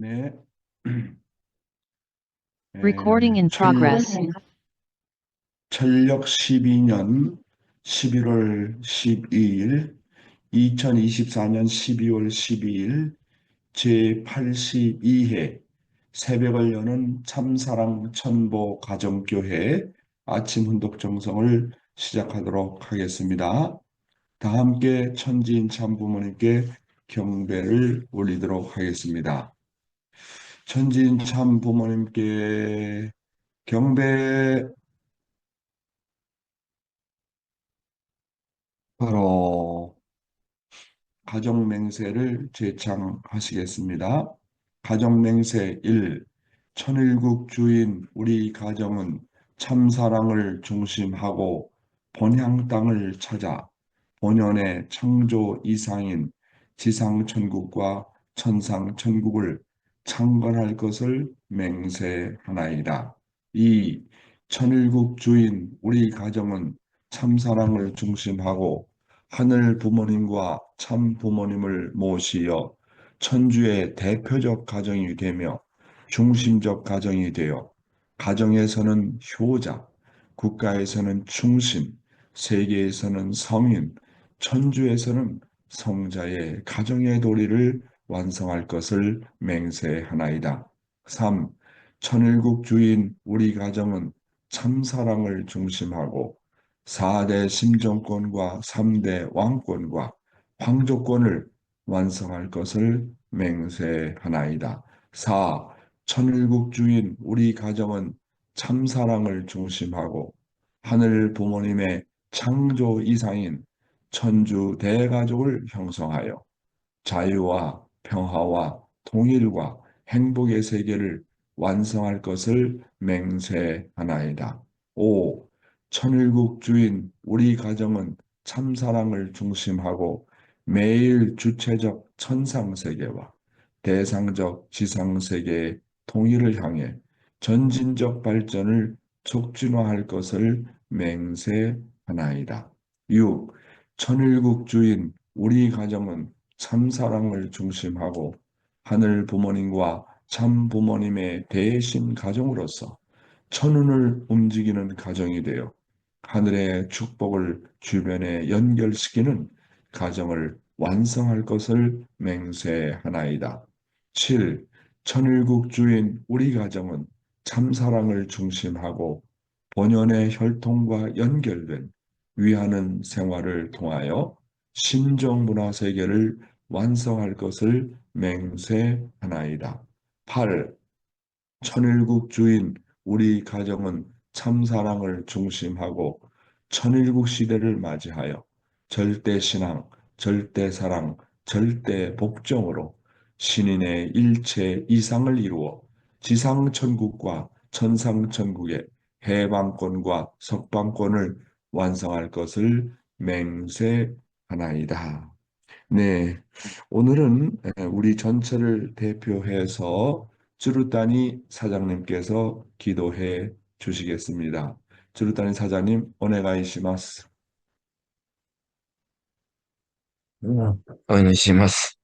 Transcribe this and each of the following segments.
네. Recording in progress. 철력 12년 11월 12일, 2024년 12월 12일 제82회 새벽을 여는 참사랑 천보 가정교회 아침 훈독 정성을 시작하도록 하겠습니다. 다 함께 천지인 참부모님께 경배를 올리도록 하겠습니다. 천지인 참부모님께 경배. 바로 가정맹세를 제창하시겠습니다. 가정맹세 1. 천일국 주인 우리 가정은 참사랑을 중심하고 본향 땅을 찾아 본연의 창조 이상인 지상천국과 천상천국을 창건할 것을 맹세하나이다. 2. 천일국 주인 우리 가정은 참사랑을 중심하고 하늘 부모님과 참 부모님을 모시어 천주의 대표적 가정이 되며 중심적 가정이 되어 가정에서는 효자, 국가에서는 충신, 세계에서는 성인, 천주에서는 성자의 가정의 도리를 완성할 것을 맹세하나이다. 3. 천일국 주인 우리 가정은 참사랑을 중심하고 4대 심정권과 3대 왕권과 황조권을 완성할 것을 맹세하나이다. 4. 천일국 주인 우리 가정은 참사랑을 중심하고 하늘 부모님의 창조 이상인 천주 대가족을 형성하여 자유와 평화와 통일과 행복의 세계를 완성할 것을 맹세하나이다. 5. 천일국 주인 우리 가정은 참사랑을 중심하고 매일 주체적 천상세계와 대상적 지상세계의 통일을 향해 전진적 발전을 촉진화할 것을 맹세하나이다. 6. 천일국 주인 우리 가정은 참사랑을 중심하고 하늘 부모님과 참 부모님의 대신 가정으로서 천운을 움직이는 가정이 되어 하늘의 축복을 주변에 연결시키는 가정을 완성할 것을 맹세하나이다. 7. 천일국 주인 우리 가정은 참사랑을 중심하고 본연의 혈통과 연결된 위하는 생활을 통하여 신정 문화 세계를 완성할 것을 맹세하나이다. 8. 천일국 주인 우리 가정은 참사랑을 중심하고 천일국 시대를 맞이하여 절대신앙, 절대사랑, 절대복종으로 신인의 일체 이상을 이루어 지상천국과 천상천국의 해방권과 석방권을 완성할 것을 맹세하나이다. 네, 오늘은 우리 전체를 대표해서 쭈루따니 사장님께서 기도해 주시겠습니다. 쭈루따니 사장님, 오네가이시마스. お祈りします。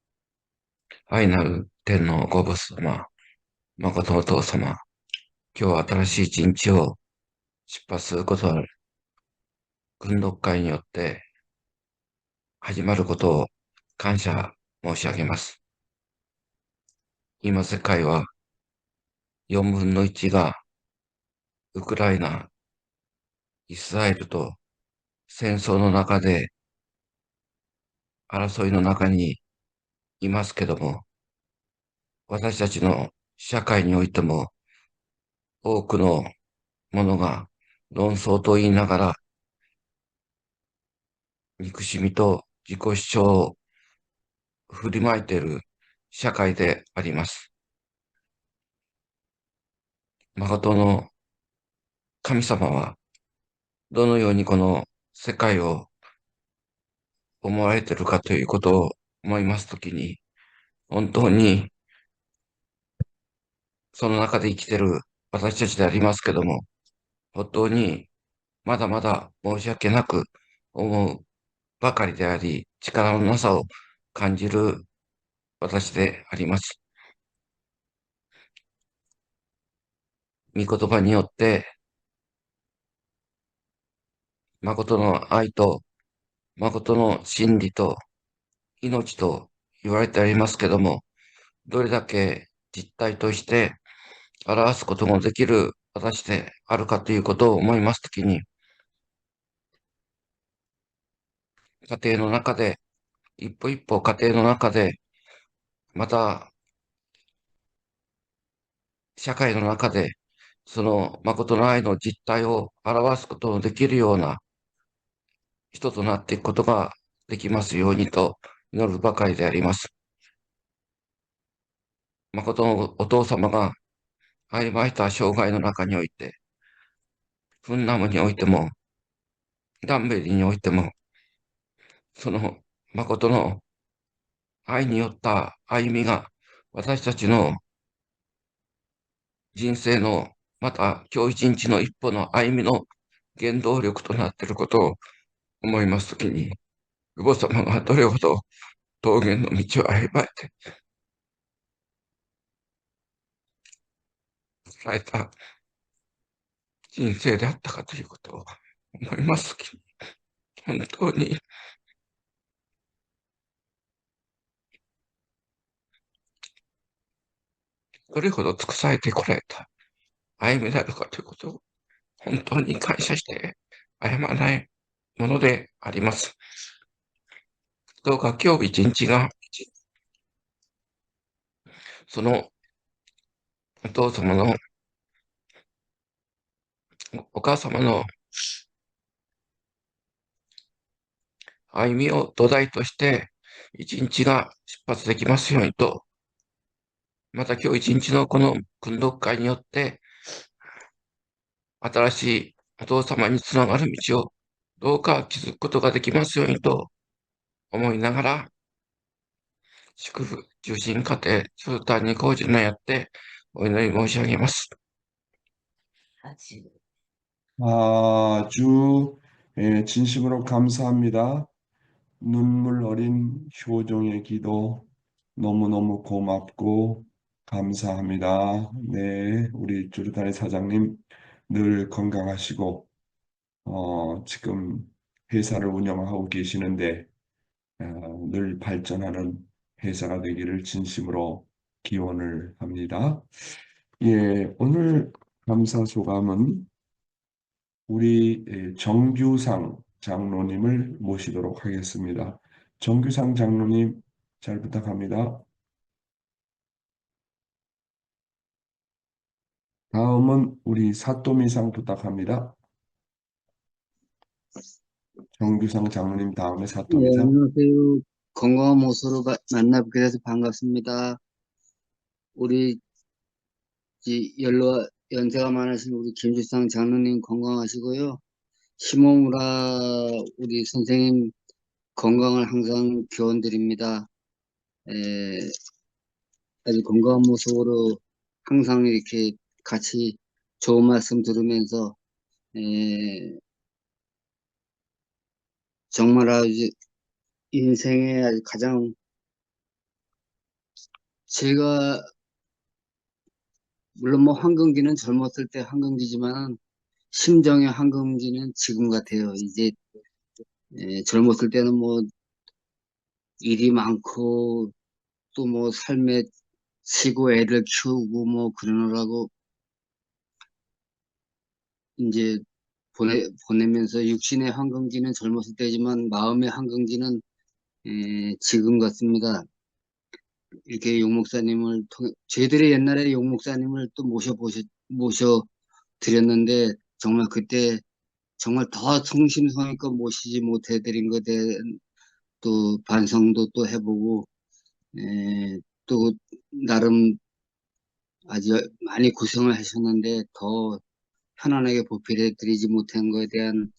愛なる天皇ご仏様、誠お父様、今日は新しい一日を出発することある。訓読会によって始まることを感謝申し上げます。今世界は4分の1がウクライナ、イスラエルと戦争の中で争いの中にいますけども、私たちの社会においても多くのものが論争と言いながら憎しみと自己主張を振りまいている社会であります。誠の神様はどのようにこの世界を思われているかということを思いますときに、本当にその中で生きている私たちでありますけども、本当にまだまだ申し訳なく思うばかりであり、力のなさを感じる私であります。御言葉によって、誠の愛と、誠の真理と、命と言われてありますけども、どれだけ実体として表すこともできる私であるかということを思いますときに、家庭の中で、一歩一歩家庭の中で、また社会の中で、その誠の愛の実態を表すことのできるような人となっていくことができますようにと祈るばかりであります。誠のお父様が歩まれた生涯の中において、フンナムにおいても、ダンベリにおいても、その誠の愛によった歩みが私たちの人生の、また今日一日の一歩の歩みの原動力となっていることを思いますときに、父母様がどれほど桃源の道を歩まれて、された人生であったかということを思いますときに、本当にどれほど尽くされてこられた歩みであるかということを本当に感謝して謝らないものであります。どうか今日一日が、そのお父様の、お母様の歩みを土台として、一日が出発できますようにと、また今日一日のこの訓読会によって、新しいお父様につながる道をどうか築くことができますようにと思いながら、祝福、受信家庭、スータンに工事のやってお祈り申し上げます。 아주 진심으로 감사합니다. 눈물 어린 효종의 기도 너무너무 고맙고 감사합니다. 네, 우리 조르단의 사장님 늘 건강하시고 지금 회사를 운영하고 계시는데 늘 발전하는 회사가 되기를 진심으로 기원을 합니다. 예, 오늘 감사 소감은 우리 정규상 장로님을 모시도록 하겠습니다. 정규상 장로님 잘 부탁합니다. 다음은 우리 사또미상 부탁합니다. 정규상 장로님 다음에 네, 사또미상. 안녕하세요. 건강한 모습으로 만나뵙게 돼서 반갑습니다. 우리 연세가 많으신 우리 김주상 장로님 건강하시고요. 심호무라 우리 선생님 건강을 항상 기원드립니다. 에, 아주 건강한 모습으로 항상 이렇게 같이 좋은 말씀 들으면서 에, 정말 아주 인생의 아주 가장 제가 물론 뭐 황금기는 젊었을 때 황금기지만 심정의 황금기는 지금 같아요. 이제 젊었을 때는 뭐 일이 많고 또 뭐 삶에 치고 애들 키우고 뭐 그러느라고 이제 보내면서 육신의 황금기는 젊었을 때지만 마음의 황금기는 지금 같습니다. 이렇게 용 목사님을 통해 저희들이 옛날에 용 목사님을 또 모셔 드렸는데 정말 그때 정말 더 성심성의껏 모시지 못해드린 것에 대한 또 반성도 또 해보고, 또 나름 아주 많이 고생을 하셨는데 더 편안하게 보필해 드리지 못한 것에 대한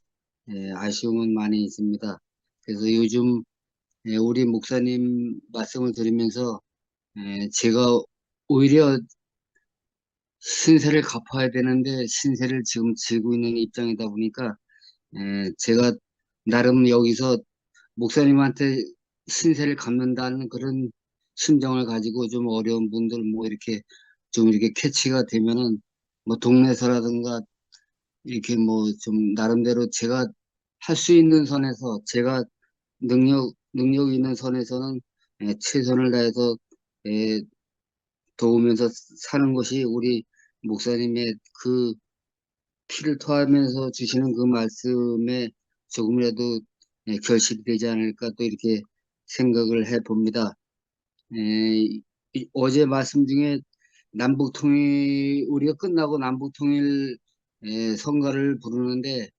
아쉬움은 많이 있습니다. 그래서 요즘 우리 목사님 말씀을 들으면서 제가 오히려 신세를 갚아야 되는데 신세를 지금 지고 있는 입장이다 보니까 제가 나름 여기서 목사님한테 신세를 갚는다는 그런 심정을 가지고 좀 어려운 분들 뭐 이렇게 좀 이렇게 캐치가 되면은 뭐 동네에서라든가 이렇게 뭐 좀 나름대로 제가 할 수 있는 선에서 제가 능력 있는 선에서는 최선을 다해서 예, 도우면서 사는 것이 우리 목사님의 그 피를 토하면서 주시는 그 말씀에 조금이라도 결실이 되지 않을까 또 이렇게 생각을 해 봅니다. 어제 말씀 중에 우리가 끝나고 남북통일 선가를 부르는데,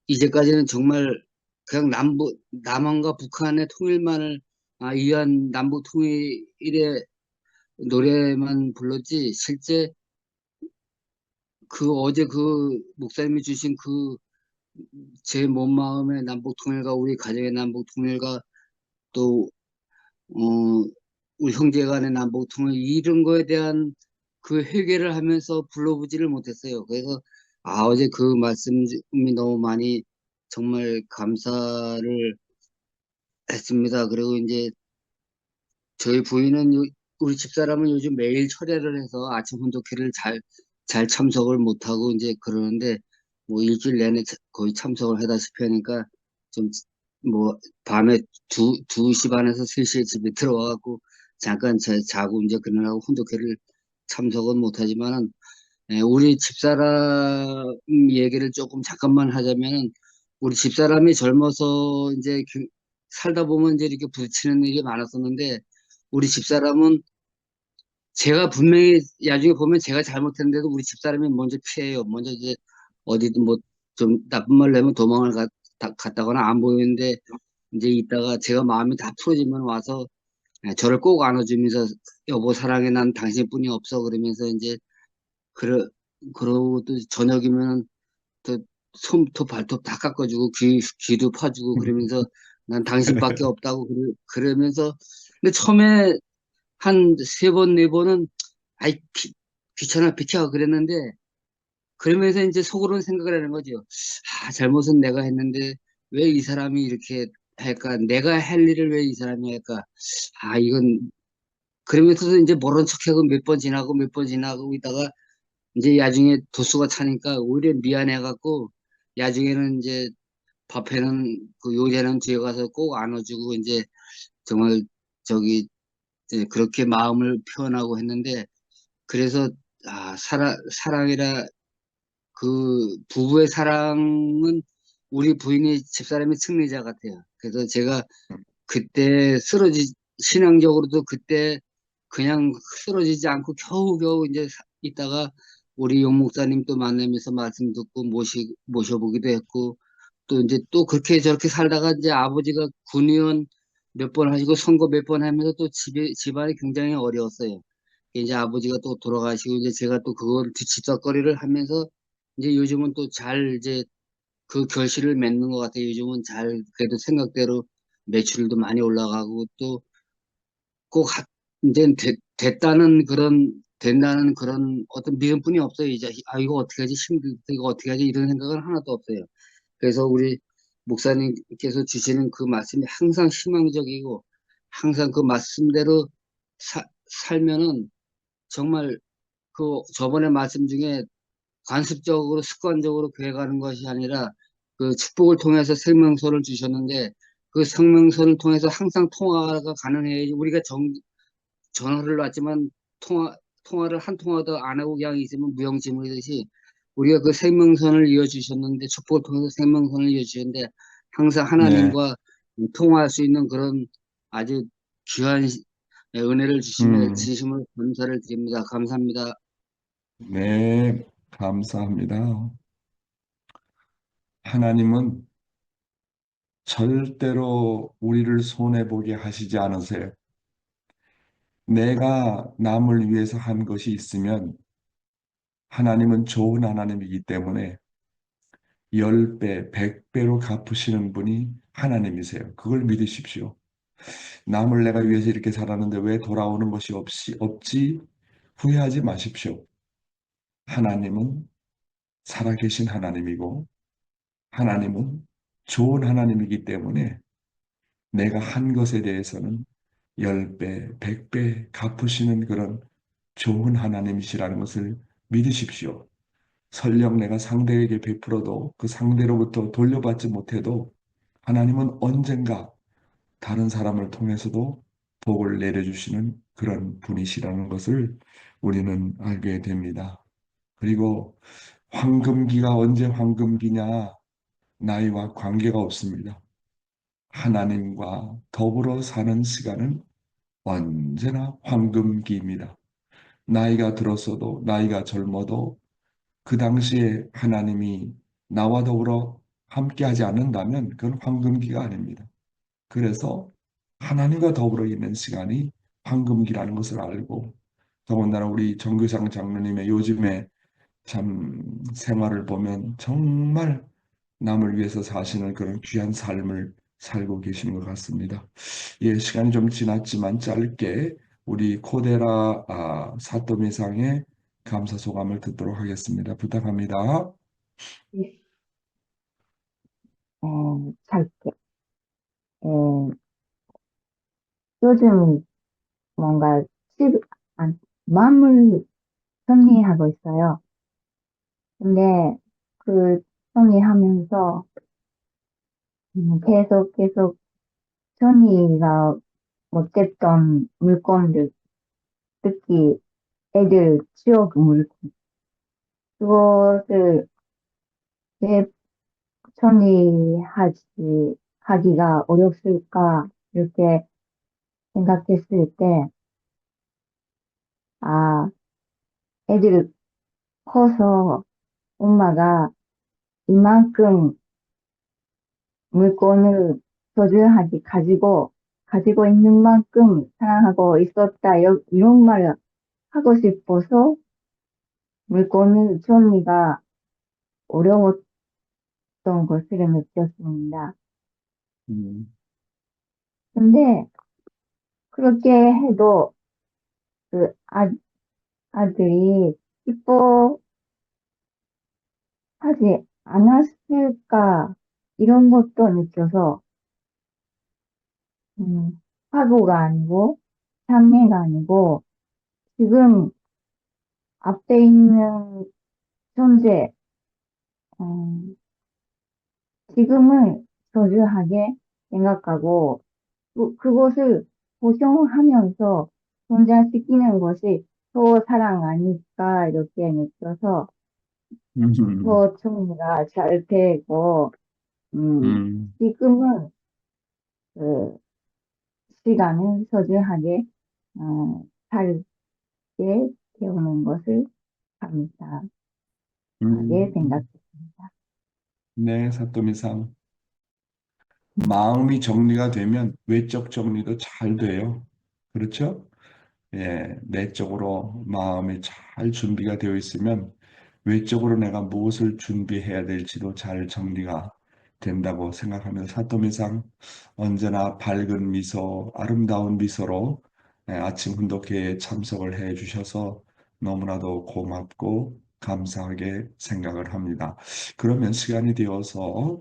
이제까지는 정말 그냥 남한과 북한의 통일만을 위한 남북통일의 노래만 불렀지, 실제 어제 그 목사님이 주신 제 몸 마음의 남북통일과 우리 가정의 남북통일과 또 어, 우리 형제 간의 남북통일 이런 거에 대한 그 회개를 하면서 불러보지를 못했어요. 그래서 어제 그 말씀이 너무 많이 정말 감사를 했습니다. 그리고 이제 저희 부인은 우리 집사람은 요즘 매일 철야를 해서 아침 혼독회를 잘 참석을 못하고 이제 그러는데 뭐 일주일 내내 거의 참석을 하다시피 하니까 좀 뭐 밤에 2시 반에서 3시에 집에 들어와갖고 잠깐 자고 이제 그러느라고 혼독회를 참석은 못하지만은 우리 집사람 얘기를 조금 잠깐만 하자면은 우리 집사람이 젊어서 이제 살다 보면 이제 이렇게 부딪히는 일이 많았었는데 우리 집사람은 제가 분명히 나중에 보면 제가 잘못했는데도 우리 집사람이 먼저 피해요. 먼저 이제 어디든 뭐 좀 나쁜 말 내면 도망을 갔다거나 안 보이는데 이제 있다가 제가 마음이 다 풀어지면 와서 저를 꼭 안아주면서 여보 사랑해 난 당신뿐이 없어 그러면서 이제 그러 그러고 또 저녁이면 또 손톱 발톱 다 깎아주고 귀도 파주고 그러면서 난 당신밖에 없다고 그러면서 근데 처음에 한 3번, 4번은 아이 귀찮아 비켜 그랬는데 그러면서 이제 속으로는 생각을 하는 거죠. 잘못은 내가 했는데 왜 이 사람이 이렇게 할까? 내가 할 일을 왜 이 사람이 할까? 이건 그러면서도 이제 모른 척하고 몇 번 지나고 몇 번 지나고 있다가 이제 야중에 도수가 차니까 오히려 미안해갖고 야중에는 이제 밥해는 그 요새는 뒤에 가서 꼭 안아주고 이제 정말 저기 이제 그렇게 마음을 표현하고 했는데 그래서 사랑이라 그 부부의 사랑은 우리 부인이 집사람이 승리자 같아요. 그래서 제가 그때 신앙적으로도 그때 그냥 쓰러지지 않고 겨우겨우 이제 있다가 우리 용 목사님 또 만나면서 말씀 듣고 모셔보기도 했고 또 이제 또 그렇게 저렇게 살다가 이제 아버지가 군의원 몇 번 하시고 선거 몇 번 하면서 또 집안이 굉장히 어려웠어요. 이제 아버지가 또 돌아가시고 이제 제가 또 그걸 뒤치다거리를 하면서 이제 요즘은 또 잘 이제 그 결실을 맺는 것 같아요. 요즘은 잘 그래도 생각대로 매출도 많이 올라가고 또 꼭 이제 된다는 그런 어떤 믿음뿐이 없어요. 이제 이거 어떻게 하지 힘들다 이거 어떻게 하지 이런 생각은 하나도 없어요. 그래서 우리 목사님께서 주시는 그 말씀이 항상 희망적이고 항상 그 말씀대로 살면은 정말 그 저번에 말씀 중에 관습적으로 습관적으로 교회 가는 것이 아니라 그 축복을 통해서 생명서를 주셨는데 그 생명서를 통해서 항상 통화가 가능해야지 우리가 전화를 놨지만 통화를 한 통화도 안 하고 그냥 있으면 무용지물이듯이 우리가 그 생명선을 이어주셨는데 축복을 통해서 생명선을 이어주셨는데 항상 네, 하나님과 통화할 수 있는 그런 아주 귀한 은혜를 주심에 음, 진심으로 감사를 드립니다. 감사합니다. 네, 감사합니다. 하나님은 절대로 우리를 손해보게 하시지 않으세요. 내가 남을 위해서 한 것이 있으면 하나님은 좋은 하나님이기 때문에 10배, 100배로 갚으시는 분이 하나님이세요. 그걸 믿으십시오. 남을 내가 위해서 이렇게 살았는데 왜 돌아오는 것이 없지? 후회하지 마십시오. 하나님은 살아계신 하나님이고 하나님은 좋은 하나님이기 때문에 내가 한 것에 대해서는 10배, 100배 갚으시는 그런 좋은 하나님이시라는 것을 믿으십시오. 설령 내가 상대에게 베풀어도 그 상대로부터 돌려받지 못해도 하나님은 언젠가 다른 사람을 통해서도 복을 내려주시는 그런 분이시라는 것을 우리는 알게 됩니다. 그리고 황금기가 언제 황금기냐? 나이와 관계가 없습니다. 하나님과 더불어 사는 시간은 언제나 황금기입니다. 나이가 들었어도 나이가 젊어도 그 당시에 하나님이 나와 더불어 함께하지 않는다면 그건 황금기가 아닙니다. 그래서 하나님과 더불어 있는 시간이 황금기라는 것을 알고 더군다나 우리 정교상 장로님의 요즘에 참 생활을 보면 정말 남을 위해서 사시는 그런 귀한 삶을 살고 계시는 것 같습니다. 예, 시간이 좀 지났지만 짧게 우리 코데라 사또미상의 감사 소감을 듣도록 하겠습니다. 부탁합니다. 네. 짧게. 어, 요즘 뭔가 집, 마음을 정리하고 있어요. 근데 그 정리하면서 계속 정리가 못됐던 물건들, 특히 애들 추억 물건, 그것을 왜 하기가 어렵을까, 이렇게 생각했을 때, 아, 애들 커서 엄마가 이만큼 물건을 소중하게 가지고 있는 만큼 사랑하고 있었다. 이런 말을 하고 싶어서 물건을 정리가 어려웠던 것을 느꼈습니다. 음, 근데 그렇게 해도 그 아들이 기뻐하지 않았을까 이런 것도 느껴서 음, 화보가 아니고 장래가 아니고 지금 앞에 있는 존재, 음, 지금을 소중하게 생각하고 그것을 보존하면서 성장시키는 것이 더 사랑 아닐까 이렇게 느껴서 음, 더 정리가 잘 되고 음, 지금은 그 시간을 소중하게 살게 배우는 것을 감사하게 음. 생각했습니다. 네, 사또미상. 마음이 정리가 되면 외적 정리도 잘 돼요. 그렇죠? 예, 내적으로 마음이 잘 준비가 되어 있으면 외적으로 내가 무엇을 준비해야 될지도 잘 정리가 된다고 생각하면서 사또미상 언제나 밝은 미소, 아름다운 미소로 아침 훈독회에 참석을 해 주셔서 너무나도 고맙고 감사하게 생각을 합니다. 그러면 시간이 되어서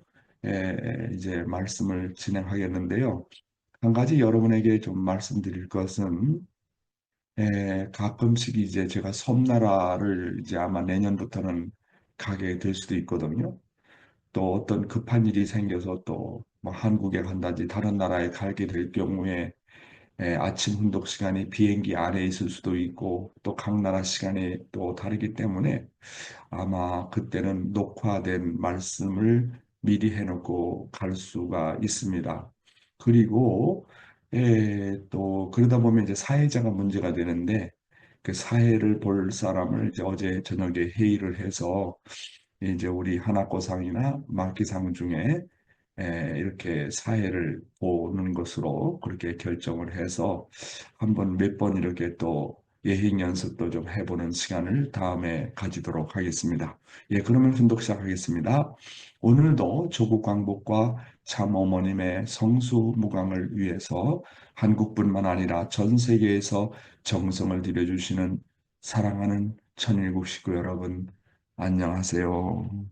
이제 말씀을 진행하겠는데요. 한 가지 여러분에게 좀 말씀드릴 것은 가끔씩 이제 제가 섬나라를 이제 아마 내년부터는 가게 될 수도 있거든요. 또 어떤 급한 일이 생겨서 또 뭐 한국에 간다든지 다른 나라에 가게 될 경우에 아침 훈독 시간이 비행기 안에 있을 수도 있고 또 각 나라 시간이 또 다르기 때문에 아마 그때는 녹화된 말씀을 미리 해놓고 갈 수가 있습니다. 그리고 또 그러다 보면 이제 사회자가 문제가 되는데 그 사회를 볼 사람을 이제 어제 저녁에 회의를 해서 이제 우리 하나코상이나 마키상 중에 이렇게 사회를 보는 것으로 그렇게 결정을 해서 한번 몇 번 이렇게 또 예행 연습도 좀 해보는 시간을 다음에 가지도록 하겠습니다. 예, 그러면 훈독 시작하겠습니다. 오늘도 조국 광복과 참 어머님의 성수무강을 위해서 한국뿐만 아니라 전 세계에서 정성을 들여주시는 사랑하는 천일국 식구 여러분, 안녕하세요.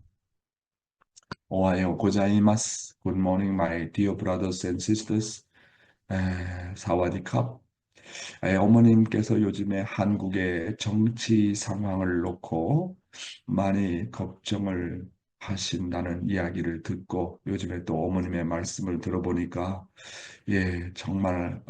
오하요 고자이마스. Good morning, my dear brothers and sisters. 사와디캅. 어머님께서 요즘에 한국의 정치 상황을 놓고 많이 걱정을 하신다는 이야기를 듣고 요즘에 또 어머님의 말씀을 들어보니까 예, 정말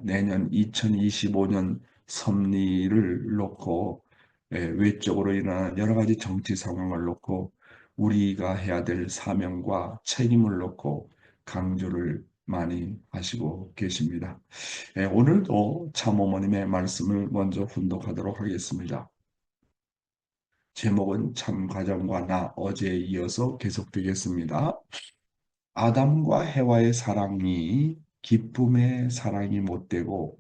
내년 2025년 섭리를 놓고 외적으로 일어나는 여러 가지 정치 상황을 놓고 우리가 해야 될 사명과 책임을 놓고 강조를 많이 하시고 계십니다. 오늘도 참어머님의 말씀을 먼저 훈독하도록 하겠습니다. 제목은 참가정과 나 어제에 이어서 계속되겠습니다. 아담과 해와의 사랑이 기쁨의 사랑이 못되고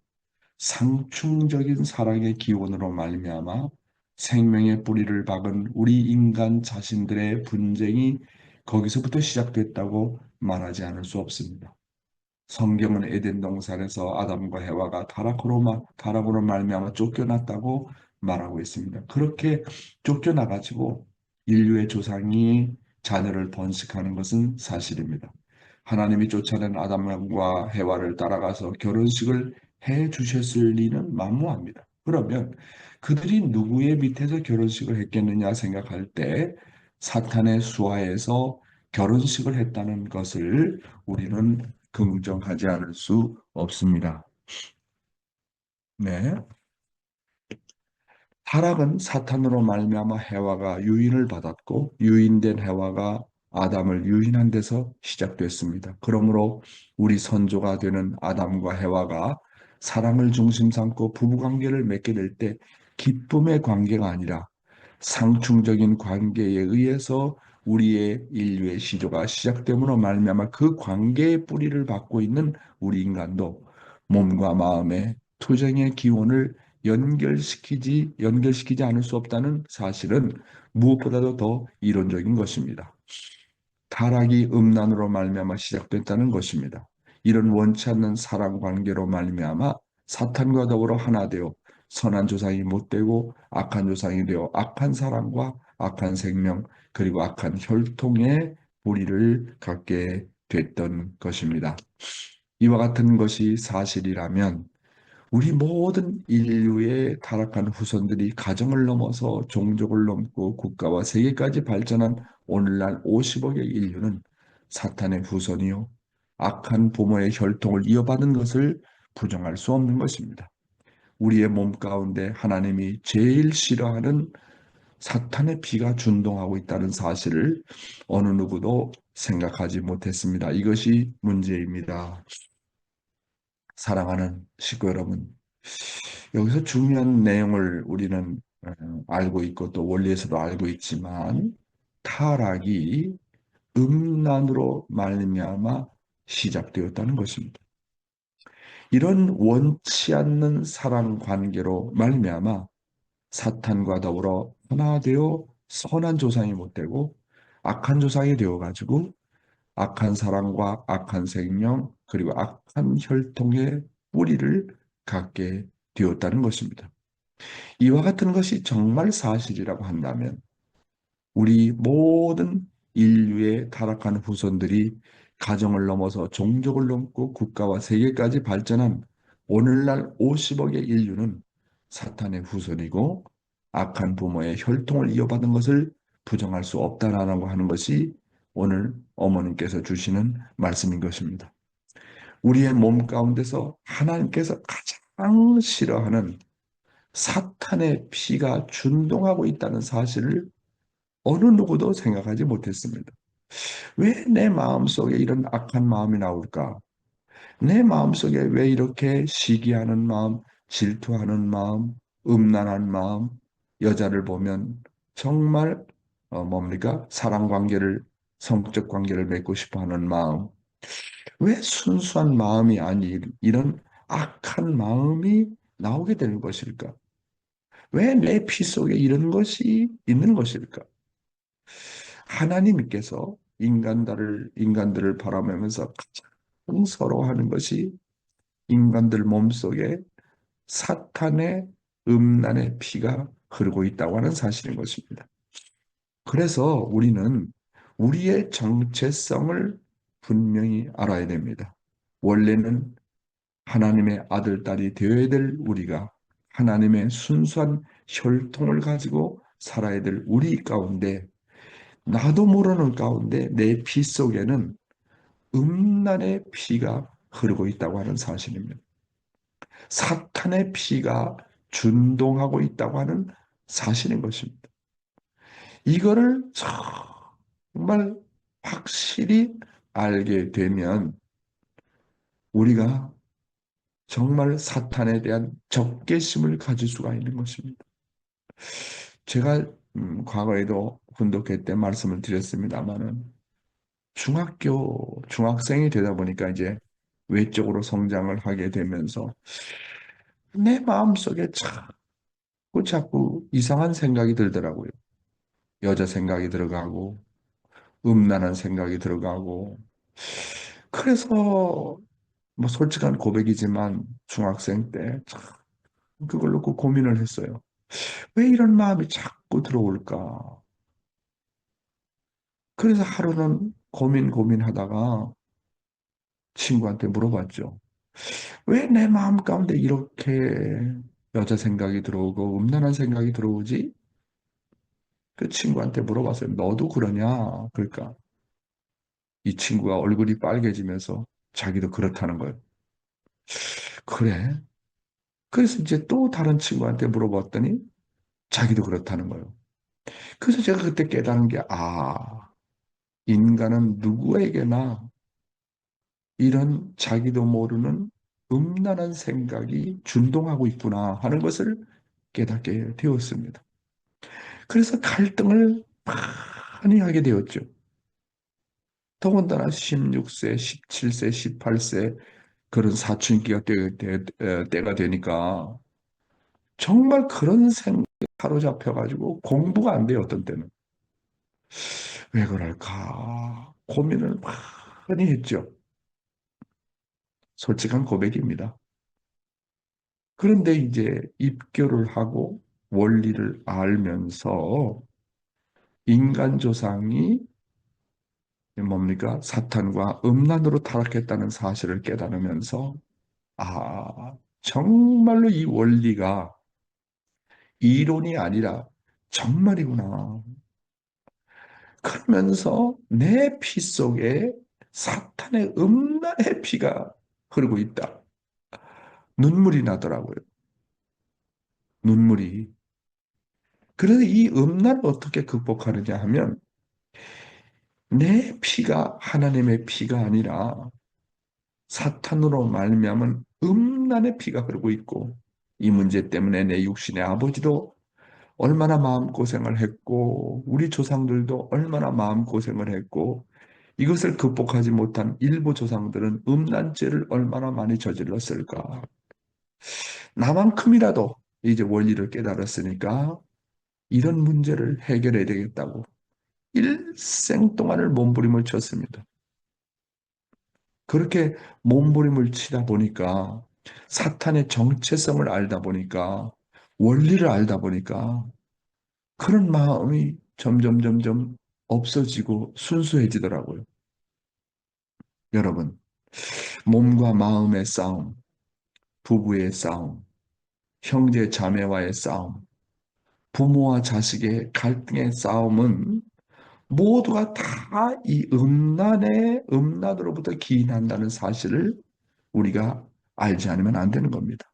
상충적인 사랑의 기원으로 말미암아 생명의 뿌리를 박은 우리 인간 자신들의 분쟁이 거기서부터 시작됐다고 말하지 않을 수 없습니다. 성경은 에덴 동산에서 아담과 해와가 타락으로 말미암아 쫓겨났다고 말하고 있습니다. 그렇게 쫓겨나가지고 인류의 조상이 자녀를 번식하는 것은 사실입니다. 하나님이 쫓아낸 아담과 해와를 따라가서 결혼식을 해 주셨을 리는 만무합니다. 그러면 그들이 누구의 밑에서 결혼식을 했겠느냐 생각할 때 사탄의 수하에서 결혼식을 했다는 것을 우리는 긍정하지 않을 수 없습니다. 네. 타락은 사탄으로 말미암아 해와가 유인을 받았고 유인된 해와가 아담을 유인한 데서 시작됐습니다. 그러므로 우리 선조가 되는 아담과 해와가 사랑을 중심 삼고 부부관계를 맺게 될 때 기쁨의 관계가 아니라 상충적인 관계에 의해서 우리의 인류의 시조가 시작됨으로 말미암아 그 관계의 뿌리를 받고 있는 우리 인간도 몸과 마음의 투쟁의 기원을 연결시키지 않을 수 없다는 사실은 무엇보다도 더 이론적인 것입니다. 타락이 음란으로 말미암아 시작됐다는 것입니다. 이런 원치 않는 사랑 관계로 말미암아 사탄과 더불어 하나 되어 선한 조상이 못되고 악한 조상이 되어 악한 사랑과 악한 생명 그리고 악한 혈통의 뿌리를 갖게 됐던 것입니다. 이와 같은 것이 사실이라면 우리 모든 인류의 타락한 후손들이 가정을 넘어서 종족을 넘고 국가와 세계까지 발전한 오늘날 50억의 인류는 사탄의 후손이요. 악한 부모의 혈통을 이어받은 것을 부정할 수 없는 것입니다. 우리의 몸 가운데 하나님이 제일 싫어하는 사탄의 피가 준동하고 있다는 사실을 어느 누구도 생각하지 못했습니다. 이것이 문제입니다. 사랑하는 식구 여러분, 여기서 중요한 내용을 우리는 알고 있고 또 원리에서도 알고 있지만 타락이 음란으로 말미암아 시작되었다는 것입니다. 이런 원치 않는 사랑 관계로 말미암아 사탄과 더불어 하나 되어 선한 조상이 못되고 악한 조상이 되어가지고 악한 사랑과 악한 생명 그리고 악한 혈통의 뿌리를 갖게 되었다는 것입니다. 이와 같은 것이 정말 사실이라고 한다면 우리 모든 인류의 타락한 후손들이 가정을 넘어서 종족을 넘고 국가와 세계까지 발전한 오늘날 50억의 인류는 사탄의 후손이고 악한 부모의 혈통을 이어받은 것을 부정할 수 없다라고 하는 것이 오늘 어머님께서 주시는 말씀인 것입니다. 우리의 몸 가운데서 하나님께서 가장 싫어하는 사탄의 피가 준동하고 있다는 사실을 어느 누구도 생각하지 못했습니다. 왜 내 마음속에 이런 악한 마음이 나올까? 내 마음속에 왜 이렇게 시기하는 마음, 질투하는 마음, 음란한 마음, 여자를 보면 정말 뭡니까? 사랑 관계를, 성적 관계를 맺고 싶어 하는 마음. 왜 순수한 마음이 아닌 이런 악한 마음이 나오게 되는 것일까? 왜 내 피 속에 이런 것이 있는 것일까? 하나님께서 인간들을 바라보면서 가장 서러워하는 것이 인간들 몸속에 사탄의 음란의 피가 흐르고 있다고 하는 사실인 것입니다. 그래서 우리는 우리의 정체성을 분명히 알아야 됩니다. 원래는 하나님의 아들, 딸이 되어야 될 우리가 하나님의 순수한 혈통을 가지고 살아야 될 우리 가운데 나도 모르는 가운데 내 피 속에는 음란의 피가 흐르고 있다고 하는 사실입니다. 사탄의 피가 준동하고 있다고 하는 사실인 것입니다. 이거를 정말 확실히 알게 되면 우리가 정말 사탄에 대한 적개심을 가질 수가 있는 것입니다. 제가 과거에도 훈독회 때 말씀을 드렸습니다마는 중학생이 되다 보니까 이제 외적으로 성장을 하게 되면서 내 마음속에 자꾸 이상한 생각이 들더라고요. 여자 생각이 들어가고 음란한 생각이 들어가고 그래서 뭐 솔직한 고백이지만 중학생 때 참 그걸 놓고 고민을 했어요. 왜 이런 마음이 자꾸 들어올까? 그래서 하루는 고민하다가 친구한테 물어봤죠. 왜 내 마음 가운데 이렇게 여자 생각이 들어오고 음란한 생각이 들어오지? 그 친구한테 물어봤어요. 너도 그러냐? 그러니까 이 친구가 얼굴이 빨개지면서 자기도 그렇다는 거예요. 그래? 그래서 이제 또 다른 친구한테 물어봤더니 자기도 그렇다는 거예요. 그래서 제가 그때 깨달은 게, 인간은 누구에게나 이런 자기도 모르는 음란한 생각이 준동하고 있구나 하는 것을 깨닫게 되었습니다. 그래서 갈등을 많이 하게 되었죠. 더군다나 16세, 17세, 18세 그런 사춘기가 때가 되니까 정말 그런 생각에 사로잡혀가지고 공부가 안 돼요, 어떤 때는. 왜 그럴까? 고민을 많이 했죠. 솔직한 고백입니다. 그런데 이제 입교를 하고 원리를 알면서 인간 조상이 뭡니까? 사탄과 음란으로 타락했다는 사실을 깨달으면서 정말로 이 원리가 이론이 아니라 정말이구나. 그러면서 내 피 속에 사탄의 음란의 피가 흐르고 있다. 눈물이 나더라고요. 눈물이. 그래서 이 음란을 어떻게 극복하느냐 하면 내 피가 하나님의 피가 아니라 사탄으로 말미암은 음란의 피가 흐르고 있고 이 문제 때문에 내 육신의 아버지도 얼마나 마음고생을 했고 우리 조상들도 얼마나 마음고생을 했고 이것을 극복하지 못한 일부 조상들은 음란죄를 얼마나 많이 저질렀을까. 나만큼이라도 이제 원리를 깨달았으니까 이런 문제를 해결해야 되겠다고 일생 동안을 몸부림을 쳤습니다. 그렇게 몸부림을 치다 보니까 사탄의 정체성을 알다 보니까 원리를 알다 보니까 그런 마음이 점점 없어지고 순수해지더라고요. 여러분, 몸과 마음의 싸움, 부부의 싸움, 형제 자매와의 싸움, 부모와 자식의 갈등의 싸움은 모두가 다 이 음란으로부터 기인한다는 사실을 우리가 알지 않으면 안 되는 겁니다.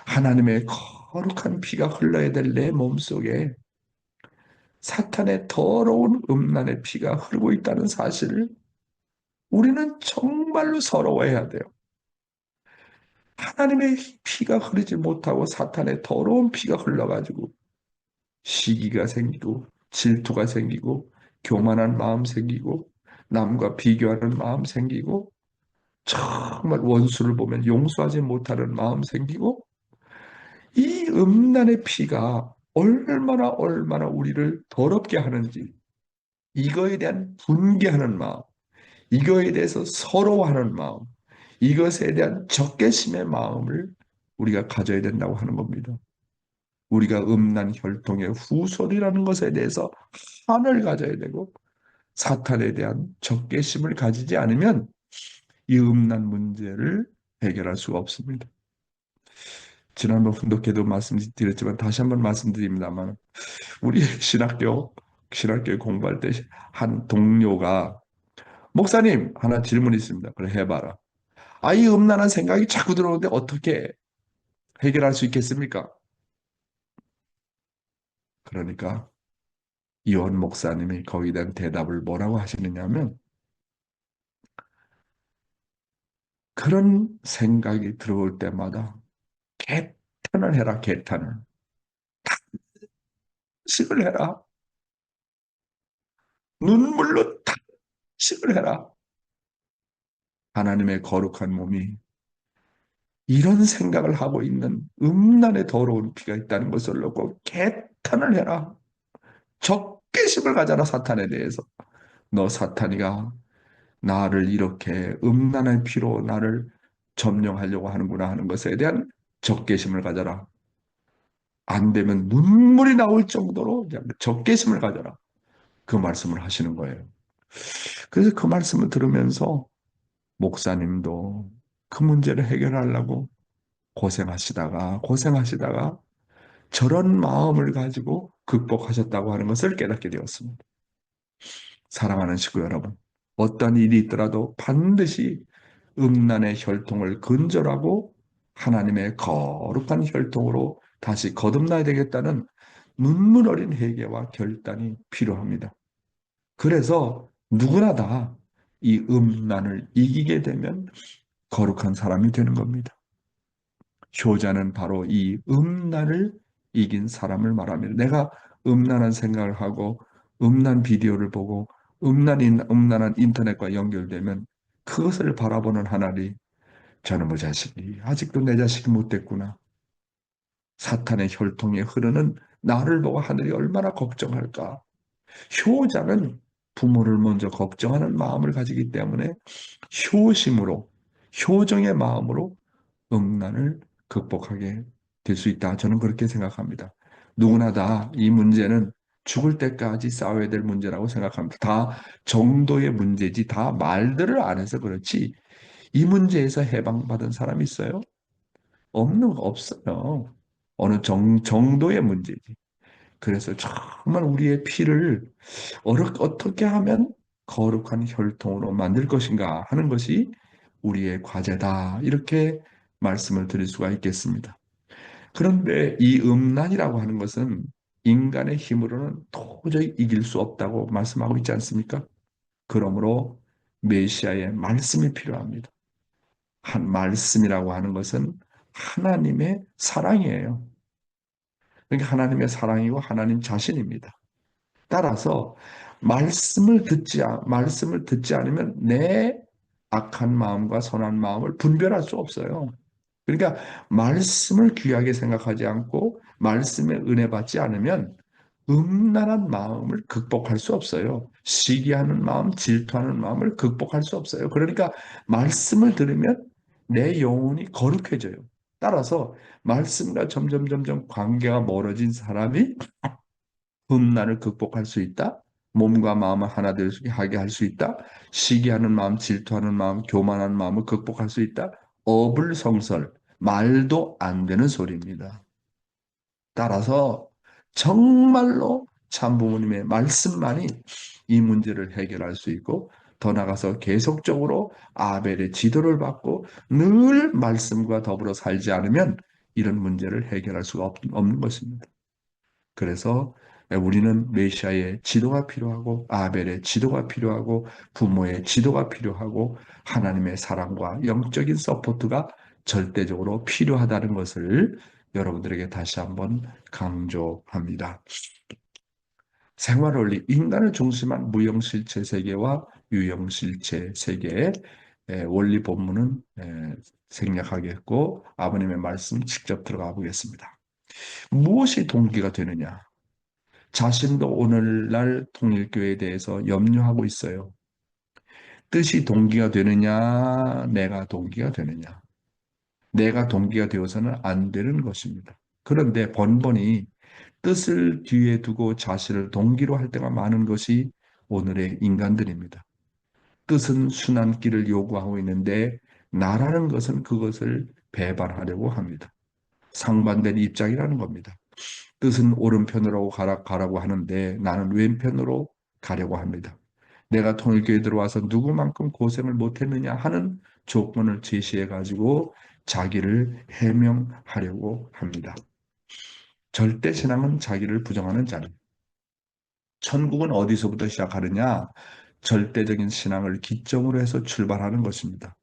하나님의 거룩한 피가 흘러야 될 내 몸속에 사탄의 더러운 음란의 피가 흐르고 있다는 사실을 우리는 정말로 서러워해야 돼요. 하나님의 피가 흐르지 못하고 사탄의 더러운 피가 흘러가지고 시기가 생기고 질투가 생기고 교만한 마음 생기고 남과 비교하는 마음 생기고 정말 원수를 보면 용서하지 못하는 마음 생기고 이 음란의 피가 얼마나 우리를 더럽게 하는지 이거에 대한 분개하는 마음, 이거에 대해서 서러워하는 마음, 이것에 대한 적개심의 마음을 우리가 가져야 된다고 하는 겁니다. 우리가 음란 혈통의 후손이라는 것에 대해서 한을 가져야 되고 사탄에 대한 적개심을 가지지 않으면 이 음란 문제를 해결할 수가 없습니다. 지난번 훈독회도 말씀드렸지만 다시 한번 말씀드립니다만 우리 신학교에 공부할 때 한 동료가 목사님 하나 질문이 있습니다. 그래 해봐라. 이 음란한 생각이 자꾸 들어오는데 어떻게 해결할 수 있겠습니까? 그러니까 이원 목사님이 거기에 대한 대답을 뭐라고 하시느냐면 그런 생각이 들어올 때마다 개탄을 해라 개탄을 탄식을 해라 눈물로 탄식을 해라 하나님의 거룩한 몸이 이런 생각을 하고 있는 음란의 더러운 피가 있다는 것을 놓고 개탄을 해라 적개심을 가져라 사탄에 대해서 너 사탄이가 나를 이렇게 음란의 피로 나를 점령하려고 하는구나 하는 것에 대한 적개심을 가져라. 안 되면 눈물이 나올 정도로 적개심을 가져라. 그 말씀을 하시는 거예요. 그래서 그 말씀을 들으면서 목사님도 그 문제를 해결하려고 고생하시다가 저런 마음을 가지고 극복하셨다고 하는 것을 깨닫게 되었습니다. 사랑하는 식구 여러분, 어떤 일이 있더라도 반드시 음란의 혈통을 근절하고 하나님의 거룩한 혈통으로 다시 거듭나야 되겠다는 눈물 어린 회개와 결단이 필요합니다. 그래서 누구나 다 이 음란을 이기게 되면 거룩한 사람이 되는 겁니다. 효자는 바로 이 음란을 이긴 사람을 말합니다. 내가 음란한 생각을 하고 음란 비디오를 보고 음란한 인터넷과 연결되면 그것을 바라보는 하나님, 저놈의 자식이 아직도 내 자식이 못됐구나. 사탄의 혈통에 흐르는 나를 보고 하늘이 얼마나 걱정할까. 효자는 부모를 먼저 걱정하는 마음을 가지기 때문에 효심으로 효정의 마음으로 음란을 극복하게 될 수 있다. 저는 그렇게 생각합니다. 누구나 다 이 문제는 죽을 때까지 싸워야 될 문제라고 생각합니다. 다 정도의 문제지 다 말들을 안 해서 그렇지 이 문제에서 해방받은 사람이 있어요? 없어요. 어느 정도의 문제지. 그래서 정말 우리의 피를 어떻게 하면 거룩한 혈통으로 만들 것인가 하는 것이 우리의 과제다. 이렇게 말씀을 드릴 수가 있겠습니다. 그런데 이 음란이라고 하는 것은 인간의 힘으로는 도저히 이길 수 없다고 말씀하고 있지 않습니까? 그러므로 메시아의 말씀이 필요합니다. 한 말씀이라고 하는 것은 하나님의 사랑이에요. 그러니까 하나님의 사랑이고 하나님 자신입니다. 따라서 말씀을 듣지 않으면 내 악한 마음과 선한 마음을 분별할 수 없어요. 그러니까 말씀을 귀하게 생각하지 않고 말씀에 은혜 받지 않으면 음란한 마음을 극복할 수 없어요. 시기하는 마음, 질투하는 마음을 극복할 수 없어요. 그러니까 말씀을 들으면 내 영혼이 거룩해져요. 따라서 말씀과 점점 관계가 멀어진 사람이 음란을 극복할 수 있다. 몸과 마음을 하나 되게 하게 할 수 있다. 시기하는 마음, 질투하는 마음, 교만한 마음을 극복할 수 있다. 어불성설, 말도 안 되는 소리입니다. 따라서 정말로 참부모님의 말씀만이 이 문제를 해결할 수 있고 더 나아가서 계속적으로 아벨의 지도를 받고 늘 말씀과 더불어 살지 않으면 이런 문제를 해결할 수가 없는 것입니다. 그래서 우리는 메시아의 지도가 필요하고 아벨의 지도가 필요하고 부모의 지도가 필요하고 하나님의 사랑과 영적인 서포트가 절대적으로 필요하다는 것을 여러분들에게 다시 한번 강조합니다. 생활원리, 인간을 중심한 무형실체 세계와 유형실체 세계의 원리 본문은 생략하겠고 아버님의 말씀 직접 들어가 보겠습니다. 무엇이 동기가 되느냐? 자신도 오늘날 통일교회에 대해서 염려하고 있어요. 뜻이 동기가 되느냐, 내가 동기가 되느냐. 내가 동기가 되어서는 안 되는 것입니다. 그런데 번번이 뜻을 뒤에 두고 자신을 동기로 할 때가 많은 것이 오늘의 인간들입니다. 뜻은 순한 길을 요구하고 있는데 나라는 것은 그것을 배반하려고 합니다. 상반된 입장이라는 겁니다. 뜻은 오른편으로 가라고 하는데 나는 왼편으로 가려고 합니다. 내가 통일교에 들어와서 누구만큼 고생을 못했느냐 하는 조건을 제시해 가지고 자기를 해명하려고 합니다. 절대 신앙은 자기를 부정하는 자리. 천국은 어디서부터 시작하느냐? 절대적인 신앙을 기점으로 해서 출발하는 것입니다.